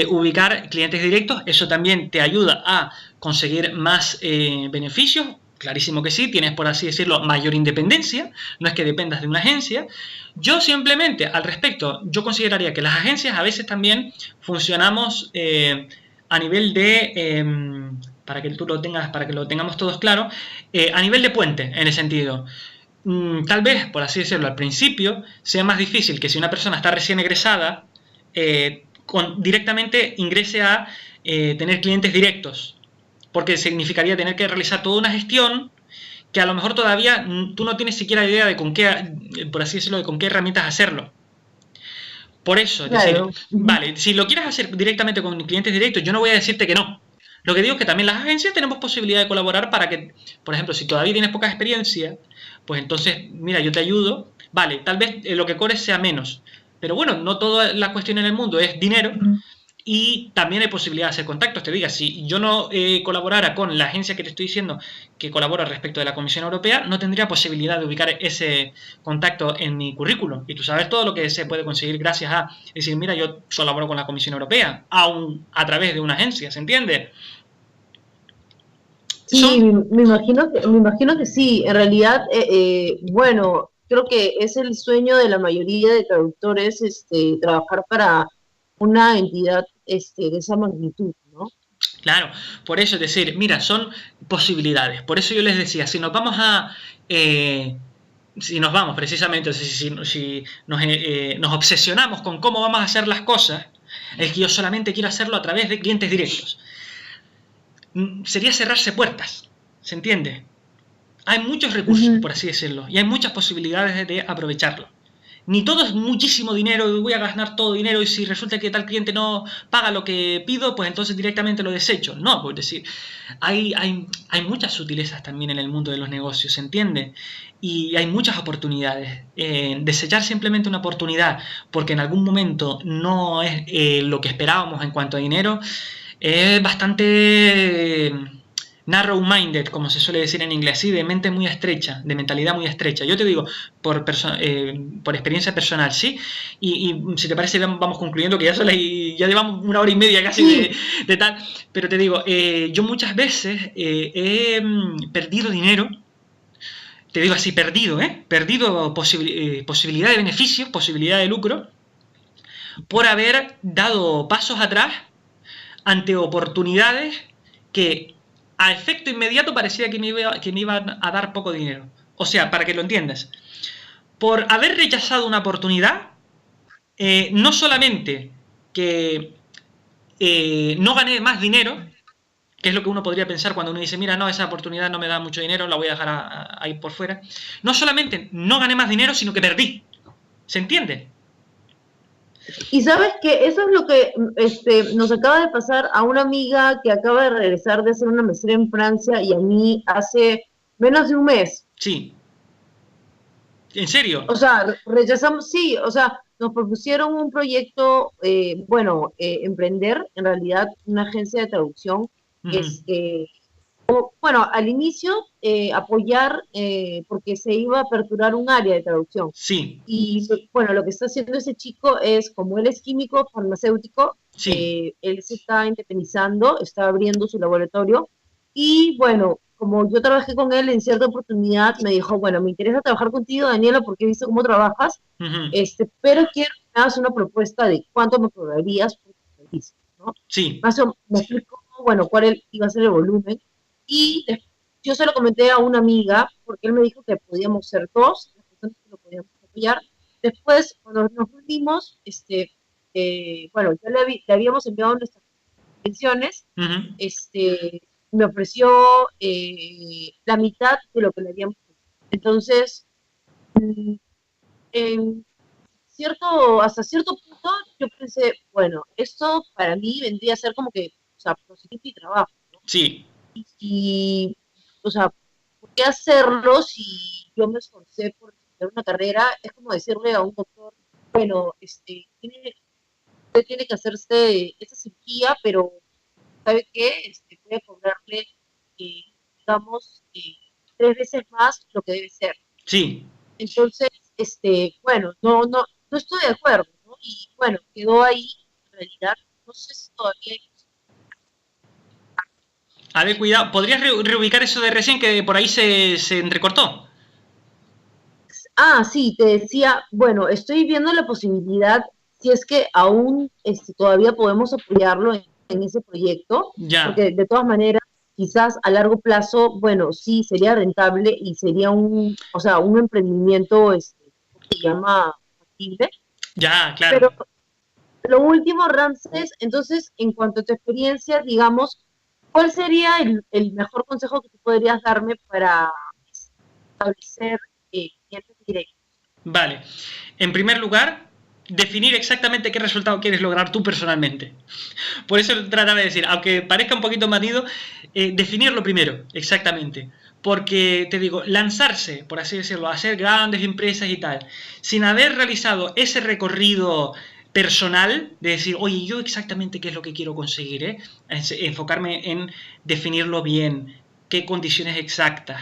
ubicar clientes directos. Eso también te ayuda a conseguir más beneficios. Clarísimo que sí, tienes, por así decirlo, mayor independencia, no es que dependas de una agencia. Yo simplemente, al respecto, yo consideraría que las agencias a veces también funcionamos a nivel de, para que tú lo tengas, para que lo tengamos todos claro, a nivel de puente, en el sentido, tal vez, por así decirlo, al principio sea más difícil que si una persona está recién egresada, directamente ingrese a tener clientes directos, porque significaría tener que realizar toda una gestión que a lo mejor todavía tú no tienes siquiera idea de con qué, por así decirlo, de con qué herramientas hacerlo. Por eso, es decir, vale, si lo quieres hacer directamente con clientes directos, yo no voy a decirte que no. Lo que digo es que también las agencias tenemos posibilidad de colaborar para que, por ejemplo, si todavía tienes poca experiencia, pues entonces, mira, yo te ayudo, vale, tal vez lo que cobres sea menos, pero bueno, no toda la cuestión en el mundo es dinero. Y también hay posibilidad de hacer contactos. Te diga, si yo no colaborara con la agencia que te estoy diciendo que colabora respecto de la Comisión Europea, no tendría posibilidad de ubicar ese contacto en mi currículum. Y tú sabes todo lo que se puede conseguir gracias a decir, mira, yo colaboro con la Comisión Europea, aún a través de una agencia, ¿se entiende? Sí, me imagino que sí. En realidad, bueno, creo que es el sueño de la mayoría de traductores trabajar para una entidad de esa magnitud, ¿no? Claro, por eso es decir, mira, son posibilidades. Por eso yo les decía, si nos vamos precisamente, si nos obsesionamos con cómo vamos a hacer las cosas, es que yo solamente quiero hacerlo a través de clientes directos. Sería cerrarse puertas, ¿se entiende? Hay muchos recursos, por así decirlo, y hay muchas posibilidades de aprovecharlo. Ni todo es muchísimo dinero, voy a ganar todo dinero y si resulta que tal cliente no paga lo que pido, pues entonces directamente lo desecho. No, pues decir, hay muchas sutilezas también en el mundo de los negocios, ¿se entiende? Y hay muchas oportunidades. Desechar simplemente una oportunidad porque en algún momento no es lo que esperábamos en cuanto a dinero es bastante narrow-minded, como se suele decir en inglés, ¿sí? De mente muy estrecha, de mentalidad muy estrecha. Yo te digo, por experiencia personal, ¿sí? Y si te parece, vamos concluyendo, que ya llevamos 1 hora y media casi de tal. Pero te digo, yo muchas veces he perdido dinero, te digo así, perdido posibilidad de beneficio, posibilidad de lucro, por haber dado pasos atrás ante oportunidades que a efecto inmediato parecía que me iban a dar poco dinero. O sea, para que lo entiendas, por haber rechazado una oportunidad, no solamente que no gané más dinero, que es lo que uno podría pensar cuando uno dice, mira, no, esa oportunidad no me da mucho dinero, la voy a dejar ahí por fuera. No solamente no gané más dinero, sino que perdí. ¿Se entiende? Y sabes que eso es lo que nos acaba de pasar a una amiga que acaba de regresar de hacer una maestría en Francia y a mí hace menos de un mes. Sí. ¿En serio? O sea, rechazamos, sí, o sea, nos propusieron un proyecto, emprender, en realidad, una agencia de traducción, bueno, al inicio apoyar porque se iba a aperturar un área de traducción. Sí. Y bueno, lo que está haciendo ese chico es, como él es químico farmacéutico, sí. Él se está independizando, está abriendo su laboratorio y bueno, como yo trabajé con él en cierta oportunidad, me dijo, bueno, me interesa trabajar contigo, Daniela, porque he visto cómo trabajas, pero quiero que me hagas una propuesta de cuánto me cobrarías por tu servicio, ¿no? Sí. Más o menos me explicó, bueno, cuál iba a ser el volumen y yo se lo comenté a una amiga, porque él me dijo que podíamos ser dos, las personas que lo podíamos apoyar. Después, cuando nos reunimos, bueno, ya le habíamos enviado nuestras intenciones, me ofreció la mitad de lo que le habíamos pedido. Entonces, hasta cierto punto, yo pensé, bueno, esto para mí vendría a ser como que, o sea, proseguir mi trabajo, ¿no? Sí. Y, o sea, ¿por qué hacerlo si yo me esforcé por estudiar una carrera? Es como decirle a un doctor, bueno, usted tiene que hacerse esa cirugía, pero ¿sabe qué? Voy a cobrarle, digamos, 3 veces más lo que debe ser. Sí. Entonces, bueno, no estoy de acuerdo, ¿no? Y bueno, quedó ahí, en realidad, no sé si todavía hay. A ver, cuidado, ¿podrías reubicar eso de recién que por ahí se entrecortó? Sí, te decía, bueno, estoy viendo la posibilidad, si es que aún todavía podemos apoyarlo en ese proyecto, Ya. porque de todas maneras, quizás a largo plazo, bueno, sí, sería rentable y sería o sea, un emprendimiento, que se llama factible. Ya, claro. Pero lo último, Ramses, entonces, en cuanto a tu experiencia, digamos, ¿cuál sería el mejor consejo que tú podrías darme para establecer clientes directos? Vale. En primer lugar, definir exactamente qué resultado quieres lograr tú personalmente. Por eso trataba de decir, aunque parezca un poquito manido, definirlo primero, exactamente. Porque, te digo, lanzarse, por así decirlo, a hacer grandes empresas y tal, sin haber realizado ese recorrido personal, de decir, oye, yo exactamente qué es lo que quiero conseguir, enfocarme en definirlo bien, qué condiciones exactas,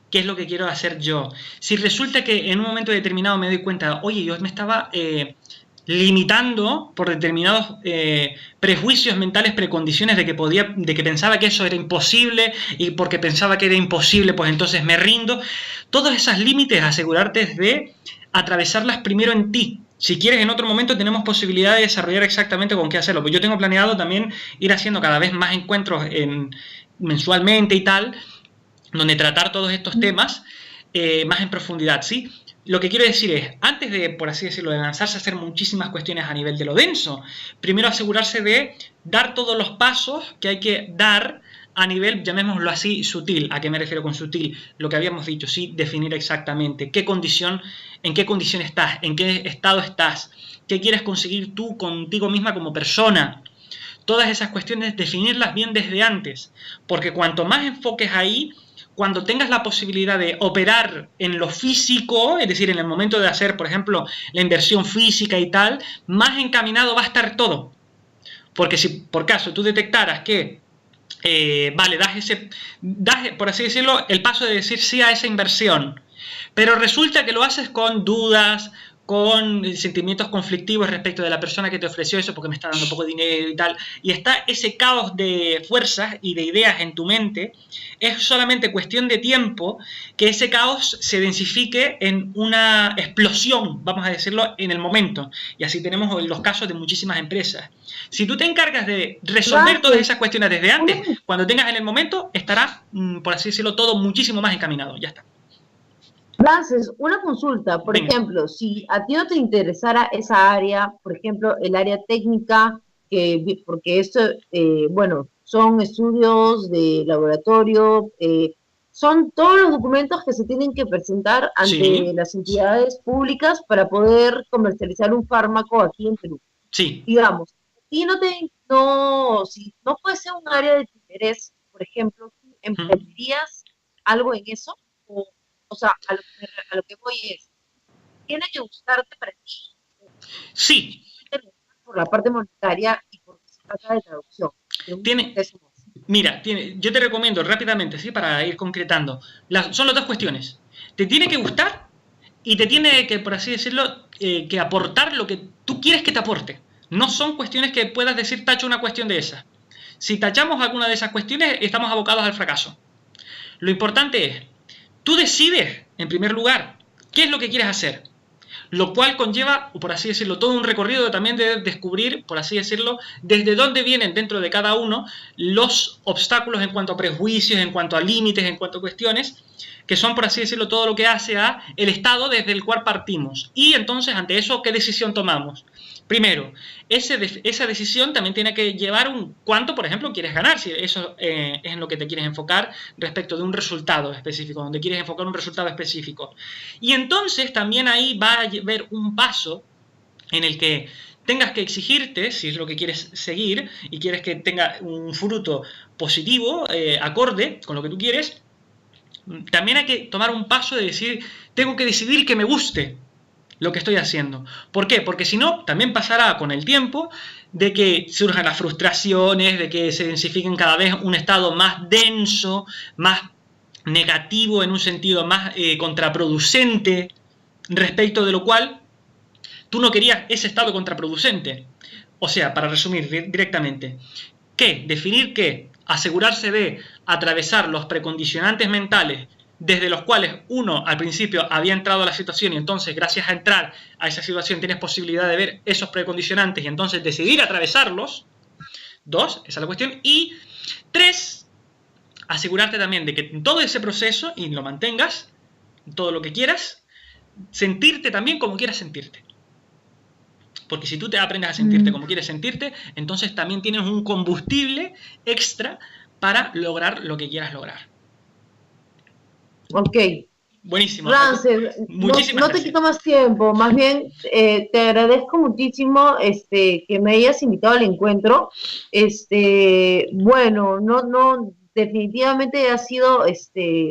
qué es lo que quiero hacer yo. Si resulta que en un momento determinado me doy cuenta, oye, yo me estaba limitando por determinados prejuicios mentales, precondiciones de que pensaba que eso era imposible y porque pensaba que era imposible, pues entonces me rindo. Todos esos límites, asegurarte de atravesarlas primero en ti. Si quieres, en otro momento tenemos posibilidad de desarrollar exactamente con qué hacerlo. Pues yo tengo planeado también ir haciendo cada vez más encuentros mensualmente y tal, donde tratar todos estos temas más en profundidad, ¿sí? Lo que quiero decir es, antes de, por así decirlo, de lanzarse a hacer muchísimas cuestiones a nivel de lo denso, primero asegurarse de dar todos los pasos que hay que dar a nivel, llamémoslo así, sutil. ¿A qué me refiero con sutil? Lo que habíamos dicho, sí, definir exactamente en qué condición estás, en qué estado estás, qué quieres conseguir tú contigo misma como persona. Todas esas cuestiones, definirlas bien desde antes, porque cuanto más enfoques ahí, cuando tengas la posibilidad de operar en lo físico, es decir, en el momento de hacer, por ejemplo, la inversión física y tal, más encaminado va a estar todo. Porque si por caso tú detectaras que, vale, das, por así decirlo, el paso de decir sí a esa inversión, pero resulta que lo haces con dudas, con sentimientos conflictivos respecto de la persona que te ofreció eso porque me está dando poco dinero y tal, y está ese caos de fuerzas y de ideas en tu mente, es solamente cuestión de tiempo que ese caos se densifique en una explosión, vamos a decirlo, en el momento. Y así tenemos los casos de muchísimas empresas. Si tú te encargas de resolver todas esas cuestiones desde antes, cuando tengas en el momento, estará, por así decirlo, todo muchísimo más encaminado. Ya está. Frances, una consulta, por ejemplo, si a ti no te interesara esa área, por ejemplo, el área técnica, porque esto, bueno, son estudios de laboratorio, son todos los documentos que se tienen que presentar ante las entidades públicas para poder comercializar un fármaco aquí en Perú. Sí. Digamos, si no puede ser un área de tu interés, por ejemplo, ¿tú emprenderías algo en eso? O sea, a lo que voy es, tiene que gustarte para ti. Sí. Por la parte monetaria y porque se trata de traducción. Tiene, Mira, yo te recomiendo rápidamente, ¿sí? Para ir concretando. Son las dos cuestiones. Te tiene que gustar y te tiene que, por así decirlo, que aportar lo que tú quieres que te aporte. No son cuestiones que puedas decir tacho una cuestión de esas. Si tachamos alguna de esas cuestiones, estamos abocados al fracaso. Lo importante es, tú decides, en primer lugar, qué es lo que quieres hacer. Lo cual conlleva, por así decirlo, todo un recorrido también de descubrir, por así decirlo, desde dónde vienen dentro de cada uno los obstáculos en cuanto a prejuicios, en cuanto a límites, en cuanto a cuestiones, que son, por así decirlo, todo lo que hace a el estado desde el cual partimos. Y entonces, ante eso, ¿qué decisión tomamos? Primero, esa decisión también tiene que llevar un cuánto, por ejemplo, quieres ganar, si eso es en lo que te quieres enfocar respecto de un resultado específico, donde quieres enfocar un resultado específico. Y entonces también ahí va a haber un paso en el que tengas que exigirte, si es lo que quieres seguir y quieres que tenga un fruto positivo, acorde con lo que tú quieres, también hay que tomar un paso de decir, tengo que decidir que me guste lo que estoy haciendo. ¿Por qué? Porque si no, también pasará con el tiempo de que surjan las frustraciones, de que se densifiquen cada vez un estado más denso, más negativo, en un sentido más contraproducente, respecto de lo cual tú no querías ese estado contraproducente. O sea, para resumir directamente, ¿qué? Definir qué, asegurarse de atravesar los precondicionantes mentales desde los cuales uno al principio había entrado a la situación y entonces gracias a entrar a esa situación tienes posibilidad de ver esos precondicionantes y entonces decidir atravesarlos. 2, esa es la cuestión. Y 3, asegurarte también de que en todo ese proceso, y lo mantengas, todo lo que quieras, sentirte también como quieras sentirte. Porque si tú te aprendes a sentirte como quieres sentirte, entonces también tienes un combustible extra para lograr lo que quieras lograr. Ok. Buenísimo. Frances, no te quito más tiempo, más bien te agradezco muchísimo que me hayas invitado al encuentro. Bueno, definitivamente ha sido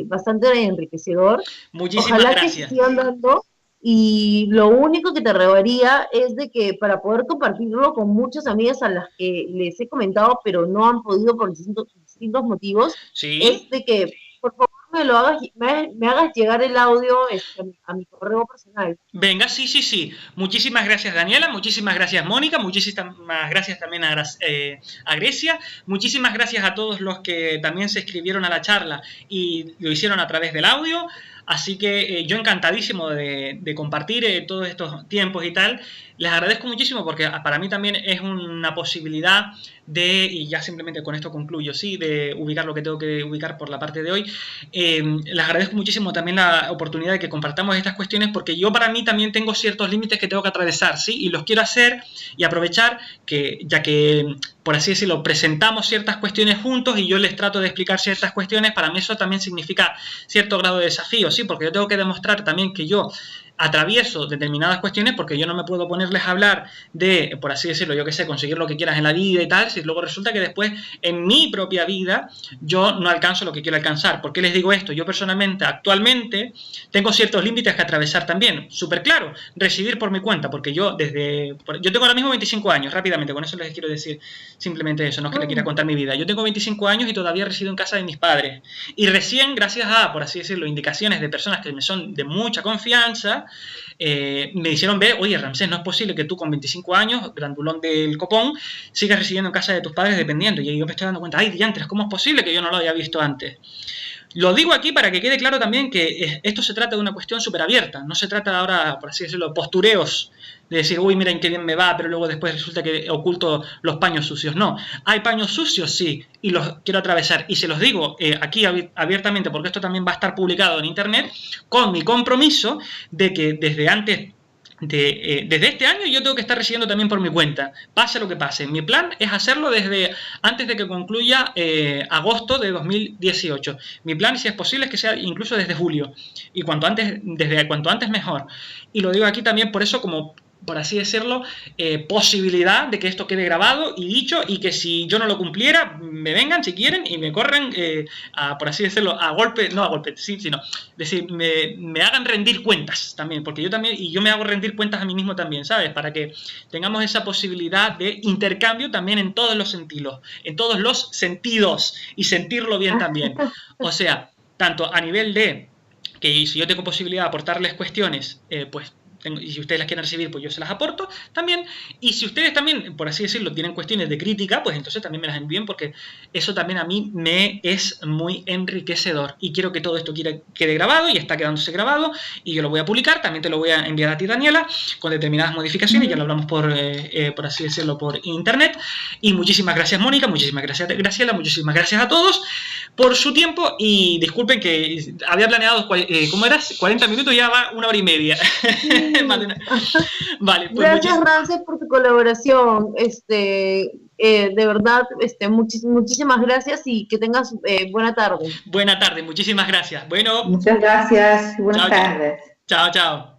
bastante enriquecedor. Muchísimas Ojalá gracias. Que sigan dando. Y lo único que te rogaría es de que para poder compartirlo con muchas amigas a las que les he comentado, pero no han podido por distintos motivos, ¿sí? Es de que, por favor, me hagas llegar el audio a mi correo personal. Venga, sí. Muchísimas gracias, Daniela. Muchísimas gracias, Mónica. Muchísimas gracias también a Grecia. Muchísimas gracias a todos los que también se inscribieron a la charla y lo hicieron a través del audio. Así que yo encantadísimo de compartir todos estos tiempos y tal. Les agradezco muchísimo porque para mí también es una posibilidad de, y ya simplemente con esto concluyo, sí, de ubicar lo que tengo que ubicar por la parte de hoy. Les agradezco muchísimo también la oportunidad de que compartamos estas cuestiones porque yo para mí también tengo ciertos límites que tengo que atravesar, sí, y los quiero hacer y aprovechar que, ya que, por así decirlo, presentamos ciertas cuestiones juntos y yo les trato de explicar ciertas cuestiones, para mí eso también significa cierto grado de desafío, sí, porque yo tengo que demostrar también que yo atravieso determinadas cuestiones porque yo no me puedo ponerles a hablar de, por así decirlo, yo qué sé, conseguir lo que quieras en la vida y tal, si luego resulta que después en mi propia vida yo no alcanzo lo que quiero alcanzar. ¿Por qué les digo esto? Yo personalmente, actualmente, tengo ciertos límites que atravesar también, súper claro, residir por mi cuenta, porque yo tengo ahora mismo 25 años, rápidamente, con eso les quiero decir simplemente eso, no es que les quiera contar mi vida. Yo tengo 25 años y todavía resido en casa de mis padres, y recién, gracias a, por así decirlo, indicaciones de personas que me son de mucha confianza, me hicieron ver, oye, Ramsés, no es posible que tú con 25 años, grandulón del copón, sigas residiendo en casa de tus padres dependiendo. Y yo me estoy dando cuenta, ay, diantres, ¿cómo es posible que yo no lo haya visto antes? Lo digo aquí para que quede claro también que esto se trata de una cuestión súper abierta. No se trata ahora, por así decirlo, postureos, de decir, uy, miren qué bien me va, pero luego después resulta que oculto los paños sucios. No, hay paños sucios, sí, y los quiero atravesar. Y se los digo aquí abiertamente, porque esto también va a estar publicado en internet, con mi compromiso de que desde este año yo tengo que estar residiendo también por mi cuenta, pase lo que pase. Mi plan es hacerlo desde antes de que concluya agosto de 2018. Mi plan, si es posible, es que sea incluso desde julio. Y cuanto antes mejor. Y lo digo aquí también por eso como por así decirlo, posibilidad de que esto quede grabado y dicho, y que si yo no lo cumpliera, me vengan si quieren y me corran, por así decirlo, a golpe, no a golpe, sí, sino, decir, me hagan rendir cuentas también, porque yo también, y yo me hago rendir cuentas a mí mismo también, ¿sabes? Para que tengamos esa posibilidad de intercambio también en todos los sentidos, y sentirlo bien también. O sea, tanto a nivel de que si yo tengo posibilidad de aportarles cuestiones, pues y si ustedes las quieren recibir, pues yo se las aporto también. Y si ustedes también, por así decirlo, tienen cuestiones de crítica, pues entonces también me las envíen, porque eso también a mí me es muy enriquecedor. Y quiero que todo esto quede grabado, y está quedándose grabado, y yo lo voy a publicar. También te lo voy a enviar a ti, Daniela, con determinadas modificaciones. Ya lo hablamos por así decirlo, por internet. Y muchísimas gracias, Mónica, muchísimas gracias, Graciela, muchísimas gracias a todos por su tiempo. Y disculpen que había planeado, ¿cómo eras? 40 minutos, ya va 1 hora y media. Vale, pues gracias, Ramses, por tu colaboración. De verdad, muchísimas gracias, y que tengas buena tarde. Buena tarde, muchísimas gracias. Bueno, muchas gracias. Buenas tardes. Chao, chao.